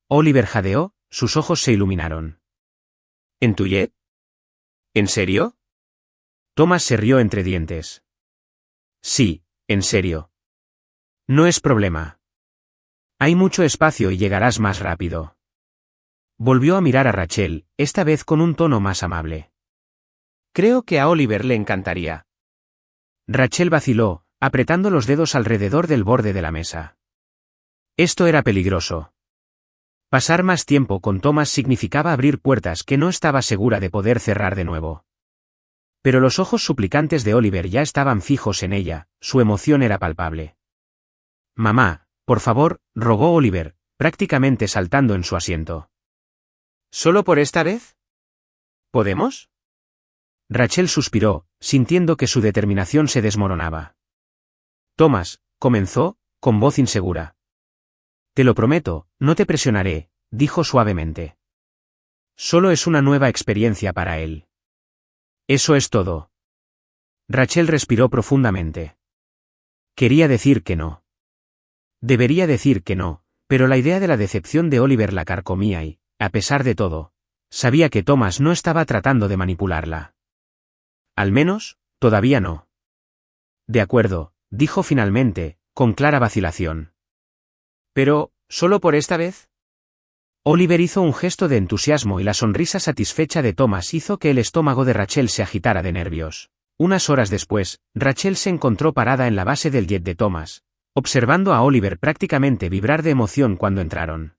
Oliver jadeó, sus ojos se iluminaron. «¿En tu jet? ¿En serio?» Thomas se rió entre dientes. «Sí, en serio. No es problema. Hay mucho espacio y llegarás más rápido». Volvió a mirar a Rachel, esta vez con un tono más amable. «Creo que a Oliver le encantaría». Rachel vaciló, apretando los dedos alrededor del borde de la mesa. Esto era peligroso. Pasar más tiempo con Thomas significaba abrir puertas que no estaba segura de poder cerrar de nuevo. Pero los ojos suplicantes de Oliver ya estaban fijos en ella, su emoción era palpable. «Mamá, por favor», rogó Oliver, prácticamente saltando en su asiento. «¿Solo por esta vez? ¿Podemos?» Rachel suspiró, sintiendo que su determinación se desmoronaba. «Thomas», comenzó, con voz insegura. «Te lo prometo, no te presionaré», dijo suavemente. «Solo es una nueva experiencia para él. Eso es todo». Rachel respiró profundamente. Quería decir que no. Debería decir que no, pero la idea de la decepción de Oliver la carcomía y, a pesar de todo, sabía que Thomas no estaba tratando de manipularla. Al menos, todavía no. «De acuerdo», dijo finalmente, con clara vacilación. «Pero, ¿solo por esta vez?» Oliver hizo un gesto de entusiasmo y la sonrisa satisfecha de Thomas hizo que el estómago de Rachel se agitara de nervios. Unas horas después, Rachel se encontró parada en la base del jet de Thomas, observando a Oliver prácticamente vibrar de emoción cuando entraron.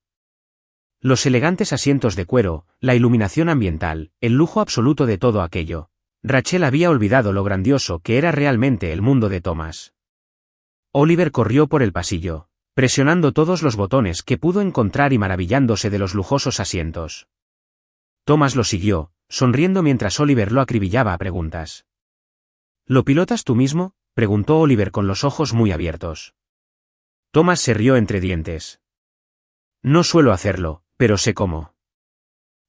Los elegantes asientos de cuero, la iluminación ambiental, el lujo absoluto de todo aquello. Rachel había olvidado lo grandioso que era realmente el mundo de Thomas. Oliver corrió por el pasillo, presionando todos los botones que pudo encontrar y maravillándose de los lujosos asientos. Thomas lo siguió, sonriendo mientras Oliver lo acribillaba a preguntas. ¿Lo pilotas tú mismo?, preguntó Oliver con los ojos muy abiertos. Thomas se rió entre dientes. No suelo hacerlo, pero sé cómo.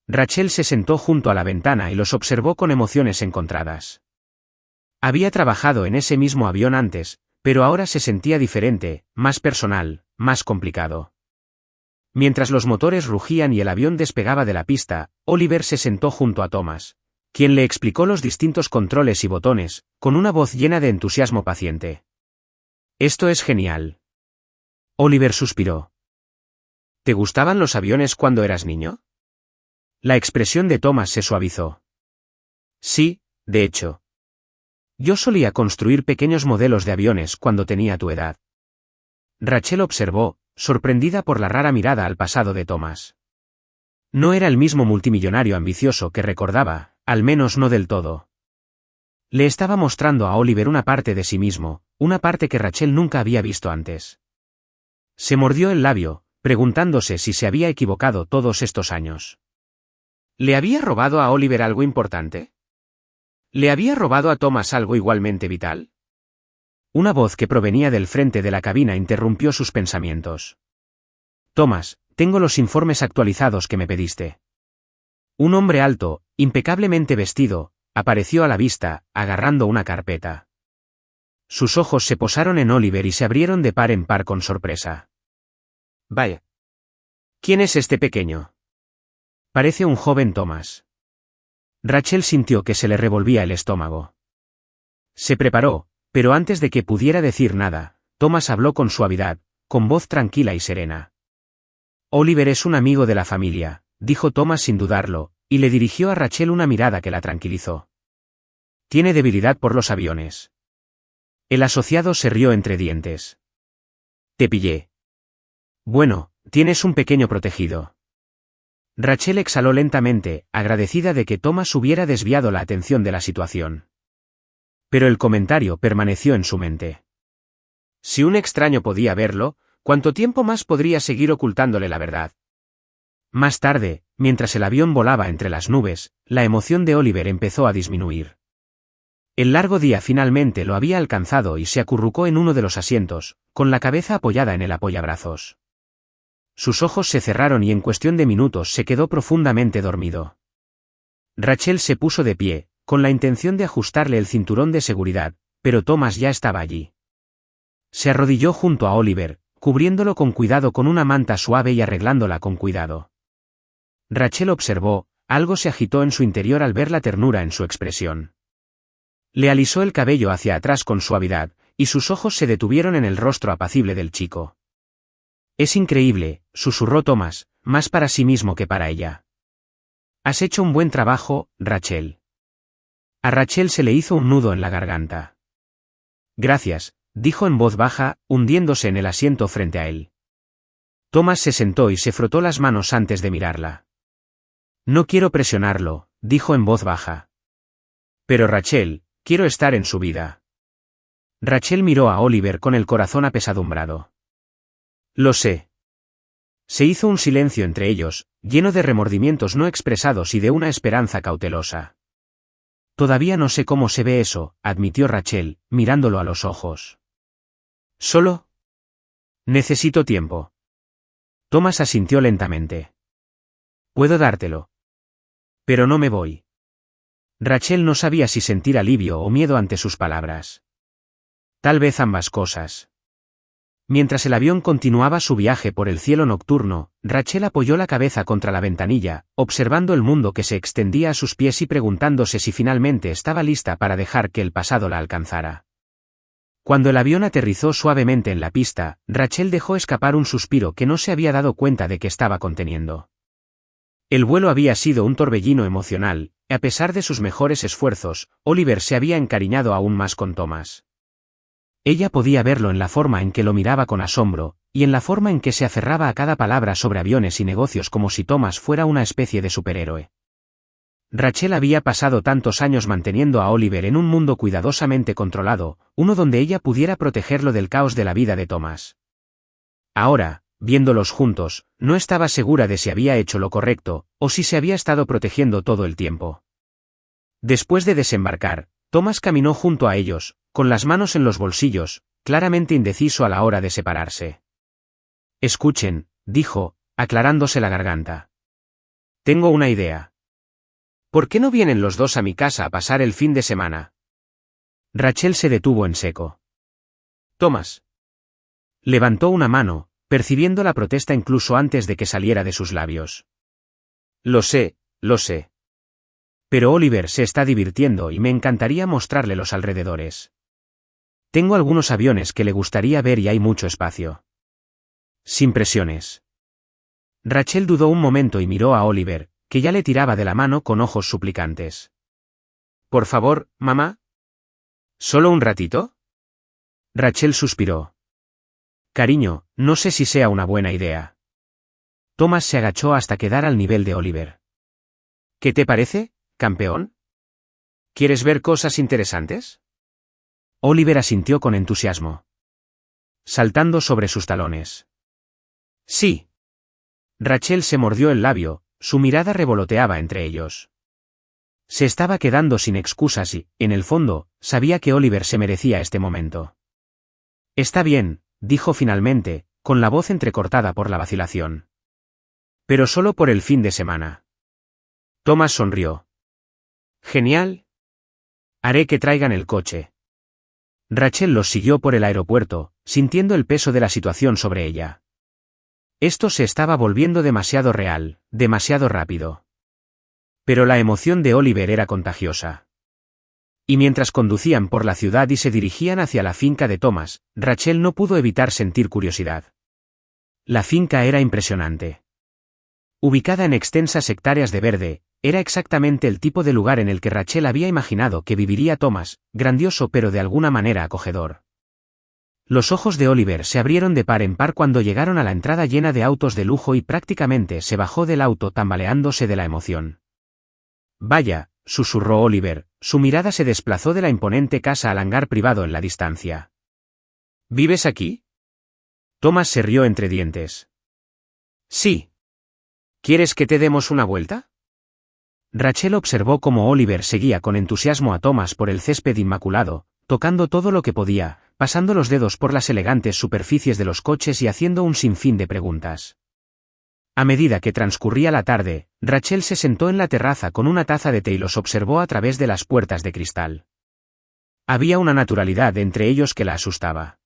Rachel se sentó junto a la ventana y los observó con emociones encontradas. Había trabajado en ese mismo avión antes, pero ahora se sentía diferente, más personal, más complicado. Mientras los motores rugían y el avión despegaba de la pista, Oliver se sentó junto a Thomas, quien le explicó los distintos controles y botones, con una voz llena de entusiasmo paciente. Esto es genial. Oliver suspiró. ¿Te gustaban los aviones cuando eras niño? La expresión de Thomas se suavizó. Sí, de hecho. Yo solía construir pequeños modelos de aviones cuando tenía tu edad. Rachel observó, sorprendida por la rara mirada al pasado de Thomas. No era el mismo multimillonario ambicioso que recordaba, al menos no del todo. Le estaba mostrando a Oliver una parte de sí mismo, una parte que Rachel nunca había visto antes. Se mordió el labio, preguntándose si se había equivocado todos estos años. ¿Le había robado a Oliver algo importante? ¿Le había robado a Thomas algo igualmente vital? Una voz que provenía del frente de la cabina interrumpió sus pensamientos. Thomas, tengo los informes actualizados que me pediste. Un hombre alto, impecablemente vestido, apareció a la vista, agarrando una carpeta. Sus ojos se posaron en Oliver y se abrieron de par en par con sorpresa. Vaya. ¿Quién es este pequeño? Parece un joven Thomas. Rachel sintió que se le revolvía el estómago. Se preparó, pero antes de que pudiera decir nada, Thomas habló con suavidad, con voz tranquila y serena. Oliver es un amigo de la familia, dijo Thomas sin dudarlo, y le dirigió a Rachel una mirada que la tranquilizó. Tiene debilidad por los aviones. El asociado se rió entre dientes. Te pillé. Bueno, tienes un pequeño protegido. Rachel exhaló lentamente, agradecida de que Thomas hubiera desviado la atención de la situación. Pero el comentario permaneció en su mente. Si un extraño podía verlo, ¿cuánto tiempo más podría seguir ocultándole la verdad? Más tarde, mientras el avión volaba entre las nubes, la emoción de Oliver empezó a disminuir. El largo día finalmente lo había alcanzado y se acurrucó en uno de los asientos, con la cabeza apoyada en el apoyabrazos. Sus ojos se cerraron y en cuestión de minutos se quedó profundamente dormido. Rachel se puso de pie, con la intención de ajustarle el cinturón de seguridad, pero Thomas ya estaba allí. Se arrodilló junto a Oliver, cubriéndolo con cuidado con una manta suave y arreglándola con cuidado. Rachel observó, algo se agitó en su interior al ver la ternura en su expresión. Le alisó el cabello hacia atrás con suavidad, y sus ojos se detuvieron en el rostro apacible del chico. Es increíble, susurró Thomas, más para sí mismo que para ella. Has hecho un buen trabajo, Rachel. A Rachel se le hizo un nudo en la garganta. Gracias, dijo en voz baja, hundiéndose en el asiento frente a él. Thomas se sentó y se frotó las manos antes de mirarla. No quiero presionarlo, dijo en voz baja. Pero Rachel, quiero estar en su vida. Rachel miró a Oliver con el corazón apesadumbrado. Lo sé. Se hizo un silencio entre ellos, lleno de remordimientos no expresados y de una esperanza cautelosa. Todavía no sé cómo se ve eso, admitió Rachel, mirándolo a los ojos. ¿Solo? Necesito tiempo. Thomas asintió lentamente. Puedo dártelo. Pero no me voy. Rachel no sabía si sentir alivio o miedo ante sus palabras. Tal vez ambas cosas. Mientras el avión continuaba su viaje por el cielo nocturno, Rachel apoyó la cabeza contra la ventanilla, observando el mundo que se extendía a sus pies y preguntándose si finalmente estaba lista para dejar que el pasado la alcanzara. Cuando el avión aterrizó suavemente en la pista, Rachel dejó escapar un suspiro que no se había dado cuenta de que estaba conteniendo. El vuelo había sido un torbellino emocional, y a pesar de sus mejores esfuerzos, Oliver se había encariñado aún más con Thomas. Ella podía verlo en la forma en que lo miraba con asombro, y en la forma en que se aferraba a cada palabra sobre aviones y negocios como si Thomas fuera una especie de superhéroe. Rachel había pasado tantos años manteniendo a Oliver en un mundo cuidadosamente controlado, uno donde ella pudiera protegerlo del caos de la vida de Thomas. Ahora, viéndolos juntos, no estaba segura de si había hecho lo correcto, o si se había estado protegiendo todo el tiempo. Después de desembarcar, Thomas caminó junto a ellos, con las manos en los bolsillos, claramente indeciso a la hora de separarse. Escuchen, dijo, aclarándose la garganta. Tengo una idea. ¿Por qué no vienen los dos a mi casa a pasar el fin de semana? Rachel se detuvo en seco. Thomas. Levantó una mano, percibiendo la protesta incluso antes de que saliera de sus labios. Lo sé, lo sé. Pero Oliver se está divirtiendo y me encantaría mostrarle los alrededores. Tengo algunos aviones que le gustaría ver y hay mucho espacio. Sin presiones. Rachel dudó un momento y miró a Oliver, que ya le tiraba de la mano con ojos suplicantes. Por favor, mamá. ¿Solo un ratito? Rachel suspiró. Cariño, no sé si sea una buena idea. Thomas se agachó hasta quedar al nivel de Oliver. ¿Qué te parece, campeón? ¿Quieres ver cosas interesantes? Oliver asintió con entusiasmo. Saltando sobre sus talones. Sí. Rachel se mordió el labio, su mirada revoloteaba entre ellos. Se estaba quedando sin excusas y, en el fondo, sabía que Oliver se merecía este momento. Está bien, dijo finalmente, con la voz entrecortada por la vacilación. Pero solo por el fin de semana. Thomas sonrió. Genial. Haré que traigan el coche. Rachel los siguió por el aeropuerto, sintiendo el peso de la situación sobre ella. Esto se estaba volviendo demasiado real, demasiado rápido. Pero la emoción de Oliver era contagiosa. Y mientras conducían por la ciudad y se dirigían hacia la finca de Thomas, Rachel no pudo evitar sentir curiosidad. La finca era impresionante. Ubicada en extensas hectáreas de verde, era exactamente el tipo de lugar en el que Rachel había imaginado que viviría Thomas, grandioso pero de alguna manera acogedor. Los ojos de Oliver se abrieron de par en par cuando llegaron a la entrada llena de autos de lujo y prácticamente se bajó del auto tambaleándose de la emoción. Vaya, susurró Oliver, su mirada se desplazó de la imponente casa al hangar privado en la distancia. ¿Vives aquí? Thomas se rió entre dientes. Sí. ¿Quieres que te demos una vuelta? Rachel observó cómo Oliver seguía con entusiasmo a Thomas por el césped inmaculado, tocando todo lo que podía, pasando los dedos por las elegantes superficies de los coches y haciendo un sinfín de preguntas. A medida que transcurría la tarde, Rachel se sentó en la terraza con una taza de té y los observó a través de las puertas de cristal. Había una naturalidad entre ellos que la asustaba.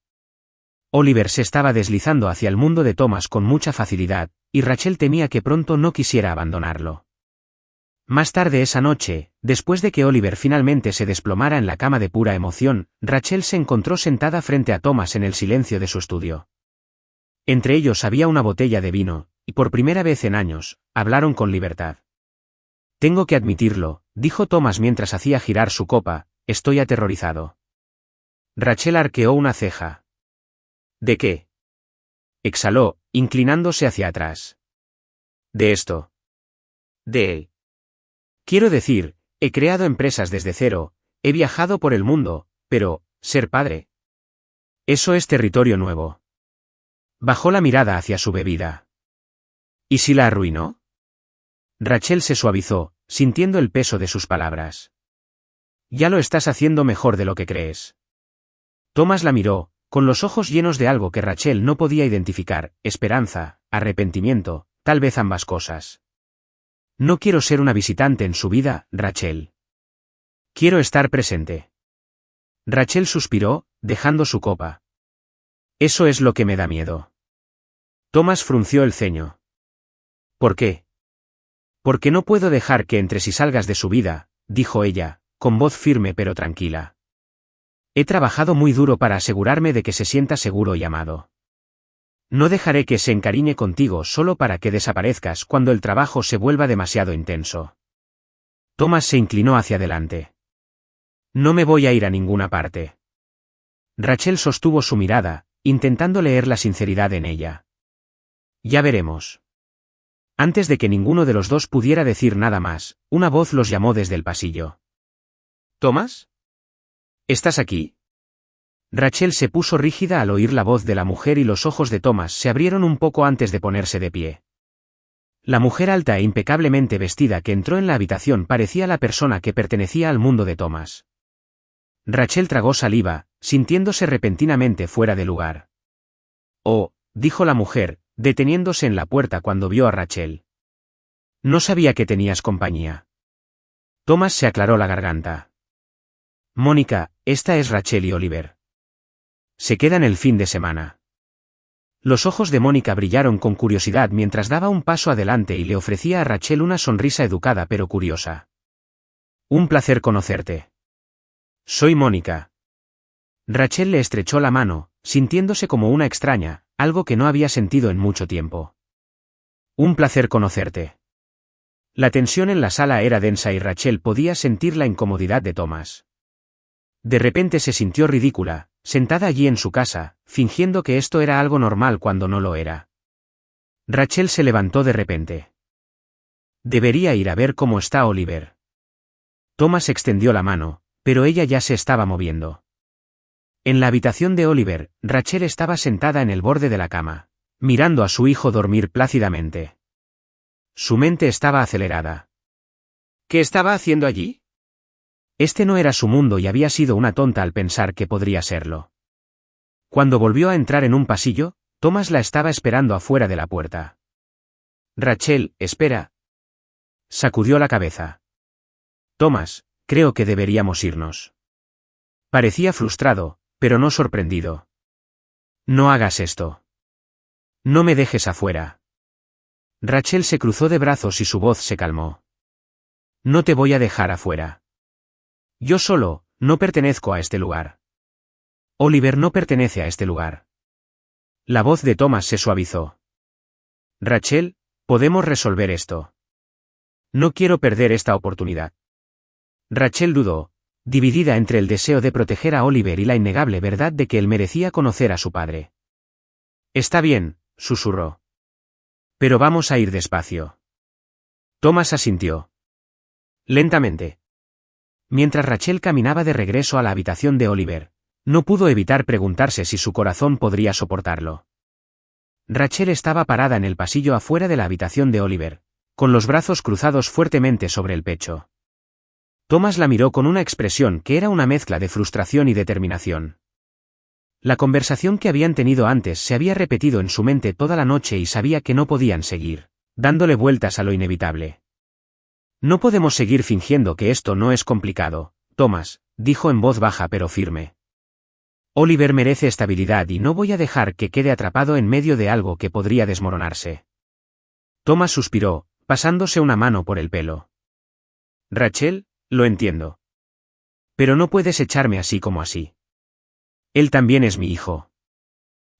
Oliver se estaba deslizando hacia el mundo de Thomas con mucha facilidad, y Rachel temía que pronto no quisiera abandonarlo. Más tarde esa noche, después de que Oliver finalmente se desplomara en la cama de pura emoción, Rachel se encontró sentada frente a Thomas en el silencio de su estudio. Entre ellos había una botella de vino, y por primera vez en años, hablaron con libertad. Tengo que admitirlo, dijo Thomas mientras hacía girar su copa, estoy aterrorizado. Rachel arqueó una ceja. ¿De qué? Exhaló, inclinándose hacia atrás. De esto. De él. Quiero decir, he creado empresas desde cero, he viajado por el mundo, pero, ser padre. Eso es territorio nuevo. Bajó la mirada hacia su bebida. ¿Y si la arruinó? Rachel se suavizó, sintiendo el peso de sus palabras. Ya lo estás haciendo mejor de lo que crees. Thomas la miró, con los ojos llenos de algo que Rachel no podía identificar, esperanza, arrepentimiento, tal vez ambas cosas. No quiero ser una visitante en su vida, Rachel. Quiero estar presente. Rachel suspiró, dejando su copa. Eso es lo que me da miedo. Thomas frunció el ceño. ¿Por qué? Porque no puedo dejar que entres y salgas de su vida, dijo ella, con voz firme pero tranquila. He trabajado muy duro para asegurarme de que se sienta seguro y amado. No dejaré que se encariñe contigo solo para que desaparezcas cuando el trabajo se vuelva demasiado intenso. Thomas se inclinó hacia adelante. No me voy a ir a ninguna parte. Rachel sostuvo su mirada, intentando leer la sinceridad en ella. Ya veremos. Antes de que ninguno de los dos pudiera decir nada más, una voz los llamó desde el pasillo. ¿Thomas? ¿Estás aquí? Rachel se puso rígida al oír la voz de la mujer y los ojos de Thomas se abrieron un poco antes de ponerse de pie. La mujer alta e impecablemente vestida que entró en la habitación parecía la persona que pertenecía al mundo de Thomas. Rachel tragó saliva, sintiéndose repentinamente fuera de lugar. «Oh», dijo la mujer, deteniéndose en la puerta cuando vio a Rachel. «No sabía que tenías compañía». Thomas se aclaró la garganta. «Mónica, esta es Rachel y Oliver. Se quedan el fin de semana». Los ojos de Mónica brillaron con curiosidad mientras daba un paso adelante y le ofrecía a Rachel una sonrisa educada pero curiosa. «Un placer conocerte. Soy Mónica». Rachel le estrechó la mano, sintiéndose como una extraña, algo que no había sentido en mucho tiempo. «Un placer conocerte». La tensión en la sala era densa y Rachel podía sentir la incomodidad de Thomas. De repente se sintió ridícula, sentada allí en su casa, fingiendo que esto era algo normal cuando no lo era. Rachel se levantó de repente. «Debería ir a ver cómo está Oliver». Thomas extendió la mano, pero ella ya se estaba moviendo. En la habitación de Oliver, Rachel estaba sentada en el borde de la cama, mirando a su hijo dormir plácidamente. Su mente estaba acelerada. ¿Qué estaba haciendo allí? Este no era su mundo y había sido una tonta al pensar que podría serlo. Cuando volvió a entrar en un pasillo, Thomas la estaba esperando afuera de la puerta. «Rachel, espera». Sacudió la cabeza. «Thomas, creo que deberíamos irnos». Parecía frustrado, pero no sorprendido. «No hagas esto. No me dejes afuera». Rachel se cruzó de brazos y su voz se calmó. «No te voy a dejar afuera. Yo solo, no pertenezco a este lugar. Oliver no pertenece a este lugar». La voz de Thomas se suavizó. «Rachel, podemos resolver esto. No quiero perder esta oportunidad». Rachel dudó, dividida entre el deseo de proteger a Oliver y la innegable verdad de que él merecía conocer a su padre. «Está bien», susurró. «Pero vamos a ir despacio». Thomas asintió. Lentamente. Mientras Rachel caminaba de regreso a la habitación de Oliver, no pudo evitar preguntarse si su corazón podría soportarlo. Rachel estaba parada en el pasillo afuera de la habitación de Oliver, con los brazos cruzados fuertemente sobre el pecho. Thomas la miró con una expresión que era una mezcla de frustración y determinación. La conversación que habían tenido antes se había repetido en su mente toda la noche y sabía que no podían seguir, dándole vueltas a lo inevitable. «No podemos seguir fingiendo que esto no es complicado», Thomas, dijo en voz baja pero firme. «Oliver merece estabilidad y no voy a dejar que quede atrapado en medio de algo que podría desmoronarse». Thomas suspiró, pasándose una mano por el pelo. «Rachel, lo entiendo. Pero no puedes echarme así como así. Él también es mi hijo».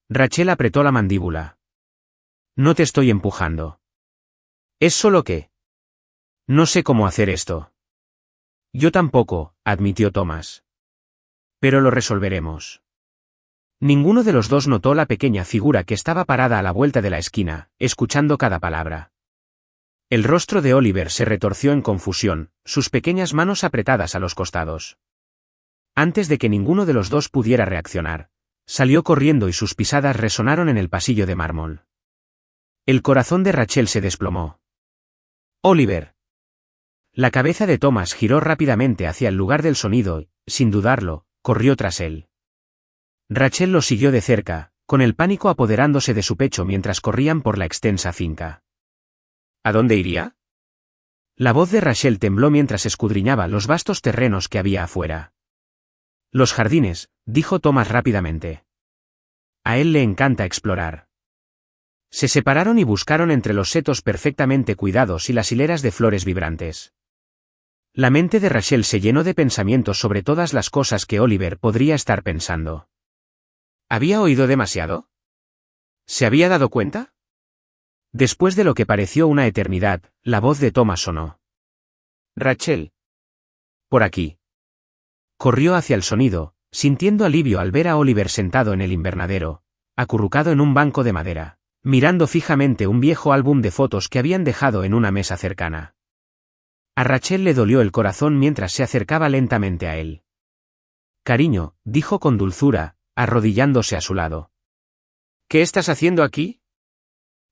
Rachel apretó la mandíbula. «No te estoy empujando. Es solo que... no sé cómo hacer esto». «Yo tampoco», admitió Thomas. «Pero lo resolveremos». Ninguno de los dos notó la pequeña figura que estaba parada a la vuelta de la esquina, escuchando cada palabra. El rostro de Oliver se retorció en confusión, sus pequeñas manos apretadas a los costados. Antes de que ninguno de los dos pudiera reaccionar, salió corriendo y sus pisadas resonaron en el pasillo de mármol. El corazón de Rachel se desplomó. «Oliver». La cabeza de Thomas giró rápidamente hacia el lugar del sonido y, sin dudarlo, corrió tras él. Rachel lo siguió de cerca, con el pánico apoderándose de su pecho mientras corrían por la extensa finca. ¿A dónde iría? La voz de Rachel tembló mientras escudriñaba los vastos terrenos que había afuera. «Los jardines», dijo Thomas rápidamente. A él le encanta explorar. Se separaron y buscaron entre los setos perfectamente cuidados y las hileras de flores vibrantes. La mente de Rachel se llenó de pensamientos sobre todas las cosas que Oliver podría estar pensando. ¿Había oído demasiado? ¿Se había dado cuenta? Después de lo que pareció una eternidad, la voz de Thomas sonó. «Rachel. Por aquí». Corrió hacia el sonido, sintiendo alivio al ver a Oliver sentado en el invernadero, acurrucado en un banco de madera, mirando fijamente un viejo álbum de fotos que habían dejado en una mesa cercana. A Rachel le dolió el corazón mientras se acercaba lentamente a él. «Cariño», dijo con dulzura, arrodillándose a su lado. ¿Qué estás haciendo aquí?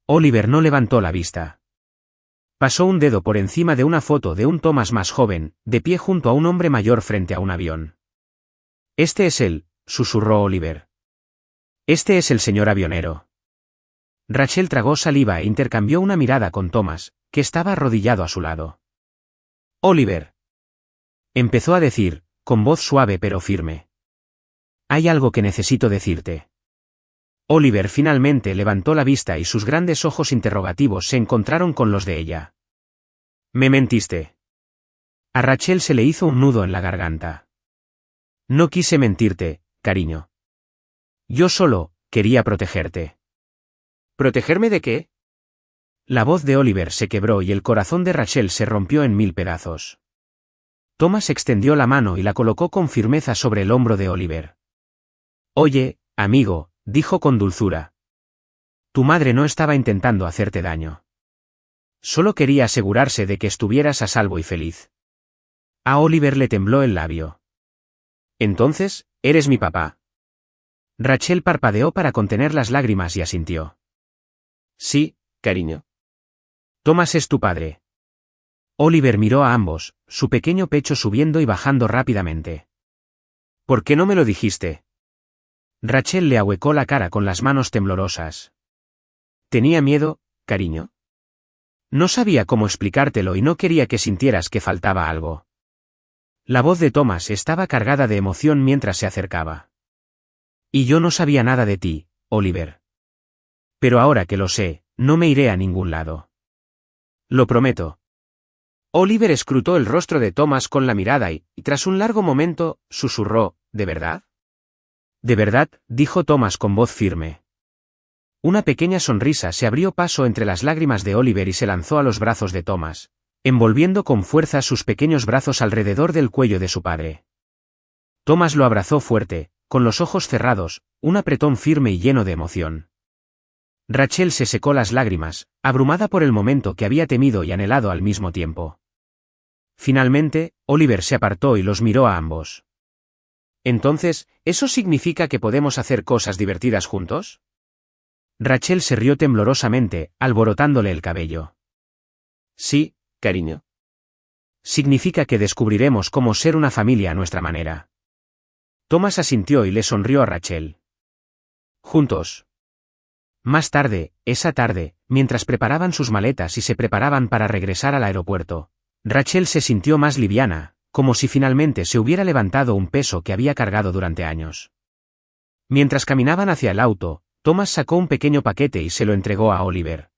Oliver no levantó la vista. Pasó un dedo por encima de una foto de un Thomas más joven, de pie junto a un hombre mayor frente a un avión. Este es él, susurró Oliver. Este es el señor avionero. Rachel tragó saliva e intercambió una mirada con Thomas, que estaba arrodillado a su lado. Oliver. Empezó a decir, con voz suave pero firme. Hay algo que necesito decirte. Oliver finalmente levantó la vista y sus grandes ojos interrogativos se encontraron con los de ella. Me mentiste. A Rachel se le hizo un nudo en la garganta. No quise mentirte, cariño. Yo solo quería protegerte. ¿Protegerme de qué? La voz de Oliver se quebró y el corazón de Rachel se rompió en 1000 pedazos. Thomas extendió la mano y la colocó con firmeza sobre el hombro de Oliver. Oye, amigo, dijo con dulzura. Tu madre no estaba intentando hacerte daño. Solo quería asegurarse de que estuvieras a salvo y feliz. A Oliver le tembló el labio. Entonces, ¿eres mi papá? Rachel parpadeó para contener las lágrimas y asintió. Sí, cariño. Thomas es tu padre. Oliver miró a ambos, su pequeño pecho subiendo y bajando rápidamente. ¿Por qué no me lo dijiste? Rachel le ahuecó la cara con las manos temblorosas. Tenía miedo, cariño. No sabía cómo explicártelo y no quería que sintieras que faltaba algo. La voz de Thomas estaba cargada de emoción mientras se acercaba. Y yo no sabía nada de ti, Oliver. Pero ahora que lo sé, no me iré a ningún lado. Lo prometo. Oliver escrutó el rostro de Thomas con la mirada y, tras un largo momento, susurró, ¿de verdad? De verdad, dijo Thomas con voz firme. Una pequeña sonrisa se abrió paso entre las lágrimas de Oliver y se lanzó a los brazos de Thomas, envolviendo con fuerza sus pequeños brazos alrededor del cuello de su padre. Thomas lo abrazó fuerte, con los ojos cerrados, un apretón firme y lleno de emoción. Rachel se secó las lágrimas, abrumada por el momento que había temido y anhelado al mismo tiempo. Finalmente, Oliver se apartó y los miró a ambos. Entonces, ¿eso significa que podemos hacer cosas divertidas juntos? Rachel se rió temblorosamente, alborotándole el cabello. Sí, cariño. Significa que descubriremos cómo ser una familia a nuestra manera. Thomas asintió y le sonrió a Rachel. Juntos. Más tarde, esa tarde, mientras preparaban sus maletas y se preparaban para regresar al aeropuerto, Rachel se sintió más liviana, como si finalmente se hubiera levantado un peso que había cargado durante años. Mientras caminaban hacia el auto, Thomas sacó un pequeño paquete y se lo entregó a Oliver.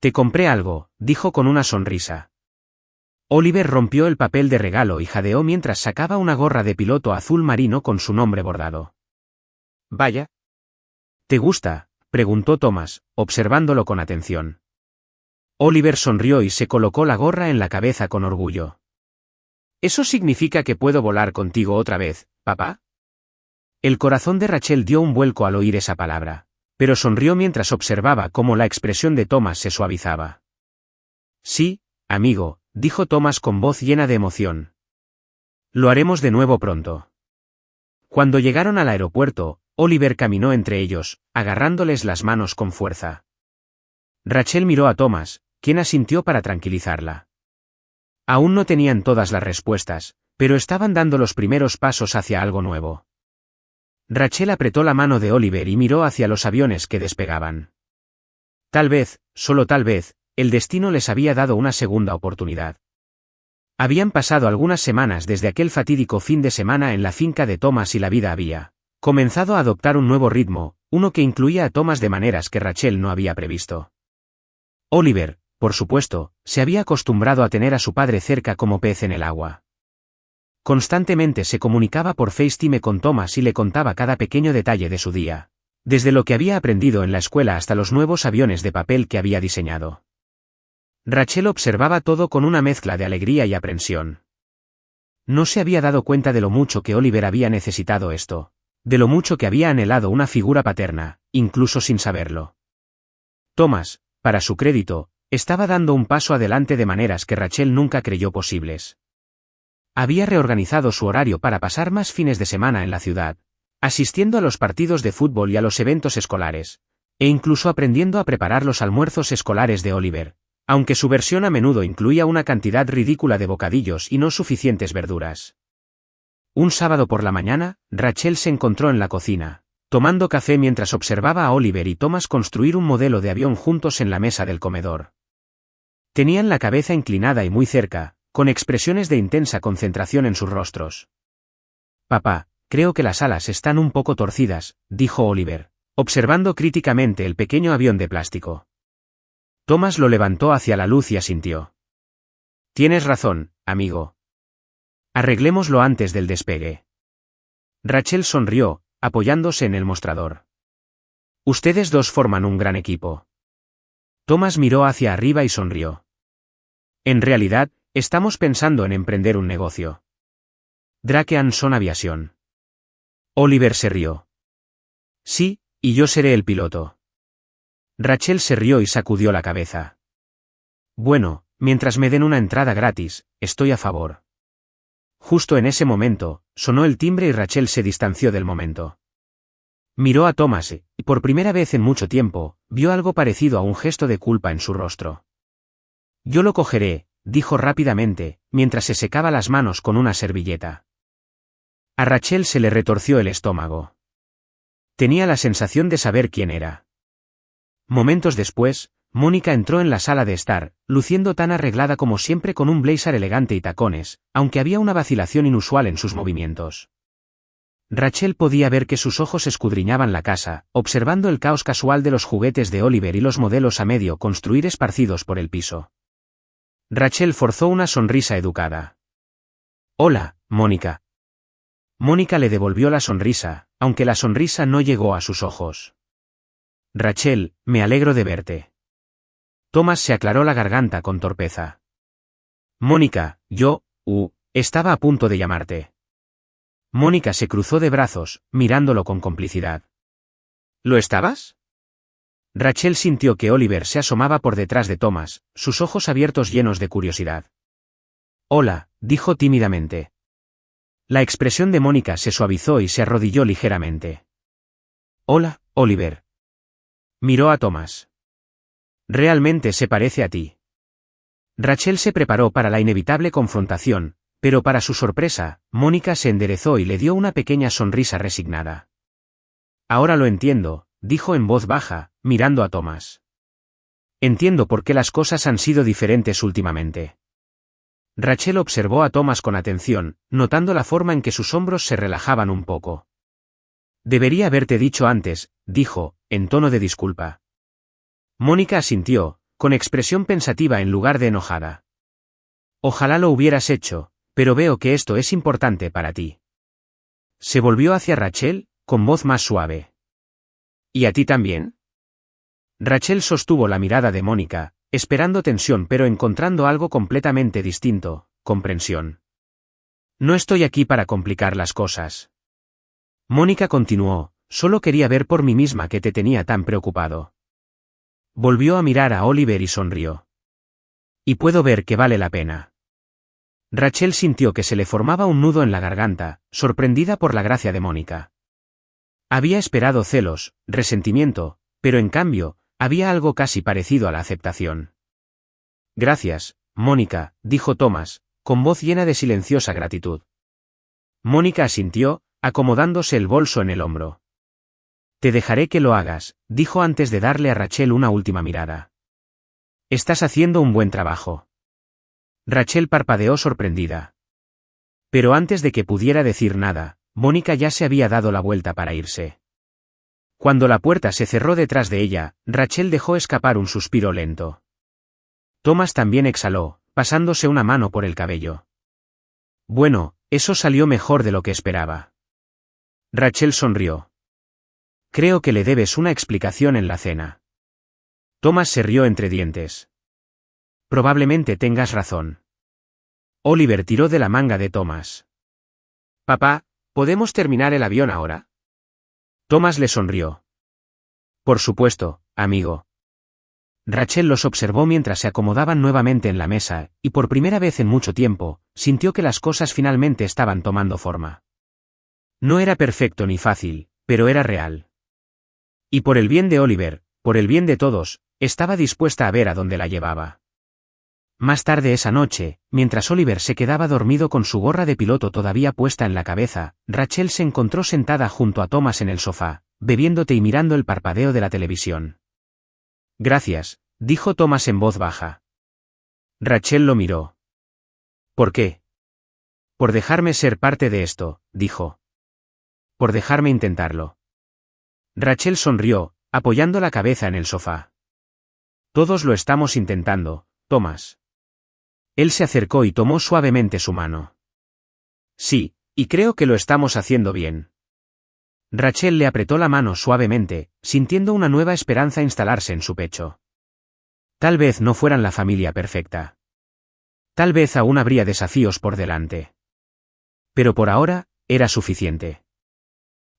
Te compré algo, dijo con una sonrisa. Oliver rompió el papel de regalo y jadeó mientras sacaba una gorra de piloto azul marino con su nombre bordado. Vaya. ¿Te gusta?, preguntó Thomas, observándolo con atención. Oliver sonrió y se colocó la gorra en la cabeza con orgullo. ¿Eso significa que puedo volar contigo otra vez, papá? El corazón de Rachel dio un vuelco al oír esa palabra, pero sonrió mientras observaba cómo la expresión de Thomas se suavizaba. Sí, amigo, dijo Thomas con voz llena de emoción. Lo haremos de nuevo pronto. Cuando llegaron al aeropuerto, Oliver caminó entre ellos, agarrándoles las manos con fuerza. Rachel miró a Thomas, quien asintió para tranquilizarla. Aún no tenían todas las respuestas, pero estaban dando los primeros pasos hacia algo nuevo. Rachel apretó la mano de Oliver y miró hacia los aviones que despegaban. Tal vez, solo tal vez, el destino les había dado una segunda oportunidad. Habían pasado algunas semanas desde aquel fatídico fin de semana en la finca de Thomas y la vida había comenzado a adoptar un nuevo ritmo, uno que incluía a Thomas de maneras que Rachel no había previsto. Oliver, por supuesto, se había acostumbrado a tener a su padre cerca como pez en el agua. Constantemente se comunicaba por FaceTime con Thomas y le contaba cada pequeño detalle de su día, desde lo que había aprendido en la escuela hasta los nuevos aviones de papel que había diseñado. Rachel observaba todo con una mezcla de alegría y aprensión. No se había dado cuenta de lo mucho que Oliver había necesitado esto, de lo mucho que había anhelado una figura paterna, incluso sin saberlo. Thomas, para su crédito, estaba dando un paso adelante de maneras que Rachel nunca creyó posibles. Había reorganizado su horario para pasar más fines de semana en la ciudad, asistiendo a los partidos de fútbol y a los eventos escolares, e incluso aprendiendo a preparar los almuerzos escolares de Oliver, aunque su versión a menudo incluía una cantidad ridícula de bocadillos y no suficientes verduras. Un sábado por la mañana, Rachel se encontró en la cocina, tomando café mientras observaba a Oliver y Thomas construir un modelo de avión juntos en la mesa del comedor. Tenían la cabeza inclinada y muy cerca, con expresiones de intensa concentración en sus rostros. «Papá, creo que las alas están un poco torcidas», dijo Oliver, observando críticamente el pequeño avión de plástico. Thomas lo levantó hacia la luz y asintió. «Tienes razón, amigo. Arreglémoslo antes del despegue». Rachel sonrió, apoyándose en el mostrador. «Ustedes dos forman un gran equipo». Thomas miró hacia arriba y sonrió. «En realidad, estamos pensando en emprender un negocio. Drake & Son Aviación». Oliver se rió. «Sí, y yo seré el piloto». Rachel se rió y sacudió la cabeza. «Bueno, mientras me den una entrada gratis, estoy a favor». Justo en ese momento, sonó el timbre y Rachel se distanció del momento. Miró a Thomas y, por primera vez en mucho tiempo, vio algo parecido a un gesto de culpa en su rostro. «Yo lo cogeré», dijo rápidamente, mientras se secaba las manos con una servilleta. A Rachel se le retorció el estómago. Tenía la sensación de saber quién era. Momentos después, Mónica entró en la sala de estar, luciendo tan arreglada como siempre con un blazer elegante y tacones, aunque había una vacilación inusual en sus movimientos. Rachel podía ver que sus ojos escudriñaban la casa, observando el caos casual de los juguetes de Oliver y los modelos a medio construir esparcidos por el piso. Rachel forzó una sonrisa educada. «Hola, Mónica». Mónica le devolvió la sonrisa, aunque la sonrisa no llegó a sus ojos. «Rachel, me alegro de verte». Thomas se aclaró la garganta con torpeza. «Mónica, estaba a punto de llamarte». Mónica se cruzó de brazos, mirándolo con complicidad. «¿Lo estabas?» Rachel sintió que Oliver se asomaba por detrás de Thomas, sus ojos abiertos llenos de curiosidad. «Hola», dijo tímidamente. La expresión de Mónica se suavizó y se arrodilló ligeramente. «Hola, Oliver». Miró a Thomas. «Realmente se parece a ti». Rachel se preparó para la inevitable confrontación, pero para su sorpresa, Mónica se enderezó y le dio una pequeña sonrisa resignada. «Ahora lo entiendo», dijo en voz baja, mirando a Thomas. «Entiendo por qué las cosas han sido diferentes últimamente». Rachel observó a Thomas con atención, notando la forma en que sus hombros se relajaban un poco. «Debería haberte dicho antes», dijo, en tono de disculpa. Mónica asintió, con expresión pensativa en lugar de enojada. «Ojalá lo hubieras hecho, pero veo que esto es importante para ti». Se volvió hacia Rachel, con voz más suave. «¿Y a ti también?» Rachel sostuvo la mirada de Mónica, esperando tensión pero encontrando algo completamente distinto, comprensión. «No estoy aquí para complicar las cosas». Mónica continuó, «solo quería ver por mí misma que te tenía tan preocupado». Volvió a mirar a Oliver y sonrió. «Y puedo ver que vale la pena». Rachel sintió que se le formaba un nudo en la garganta, sorprendida por la gracia de Mónica. Había esperado celos, resentimiento, pero en cambio, había algo casi parecido a la aceptación. «Gracias, Mónica», dijo Thomas, con voz llena de silenciosa gratitud. Mónica asintió, acomodándose el bolso en el hombro. «Te dejaré que lo hagas», dijo antes de darle a Rachel una última mirada. «Estás haciendo un buen trabajo». Rachel parpadeó sorprendida. Pero antes de que pudiera decir nada, Mónica ya se había dado la vuelta para irse. Cuando la puerta se cerró detrás de ella, Rachel dejó escapar un suspiro lento. Thomas también exhaló, pasándose una mano por el cabello. «Bueno, eso salió mejor de lo que esperaba». Rachel sonrió. «Creo que le debes una explicación en la cena». Thomas se rió entre dientes. «Probablemente tengas razón». Oliver tiró de la manga de Thomas. «Papá, ¿podemos terminar el avión ahora?» Thomas le sonrió. «Por supuesto, amigo». Rachel los observó mientras se acomodaban nuevamente en la mesa, y por primera vez en mucho tiempo, sintió que las cosas finalmente estaban tomando forma. No era perfecto ni fácil, pero era real. Y por el bien de Oliver, por el bien de todos, estaba dispuesta a ver a dónde la llevaba. Más tarde esa noche, mientras Oliver se quedaba dormido con su gorra de piloto todavía puesta en la cabeza, Rachel se encontró sentada junto a Thomas en el sofá, bebiendo té y mirando el parpadeo de la televisión. Gracias, dijo Thomas en voz baja. Rachel lo miró. ¿Por qué? Por dejarme ser parte de esto, dijo. Por dejarme intentarlo. Rachel sonrió, apoyando la cabeza en el sofá. Todos lo estamos intentando, Thomas. Él se acercó y tomó suavemente su mano. Sí, y creo que lo estamos haciendo bien. Rachel le apretó la mano suavemente, sintiendo una nueva esperanza instalarse en su pecho. Tal vez no fueran la familia perfecta. Tal vez aún habría desafíos por delante. Pero por ahora, era suficiente.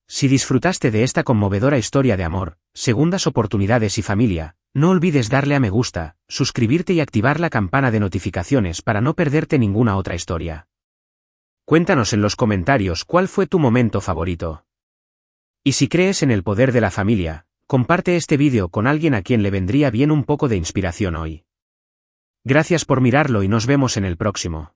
Si disfrutaste de esta conmovedora historia de amor, segundas oportunidades y familia, no olvides darle a me gusta, suscribirte y activar la campana de notificaciones para no perderte ninguna otra historia. Cuéntanos en los comentarios cuál fue tu momento favorito. Y si crees en el poder de la familia, comparte este vídeo con alguien a quien le vendría bien un poco de inspiración hoy. Gracias por mirarlo y nos vemos en el próximo.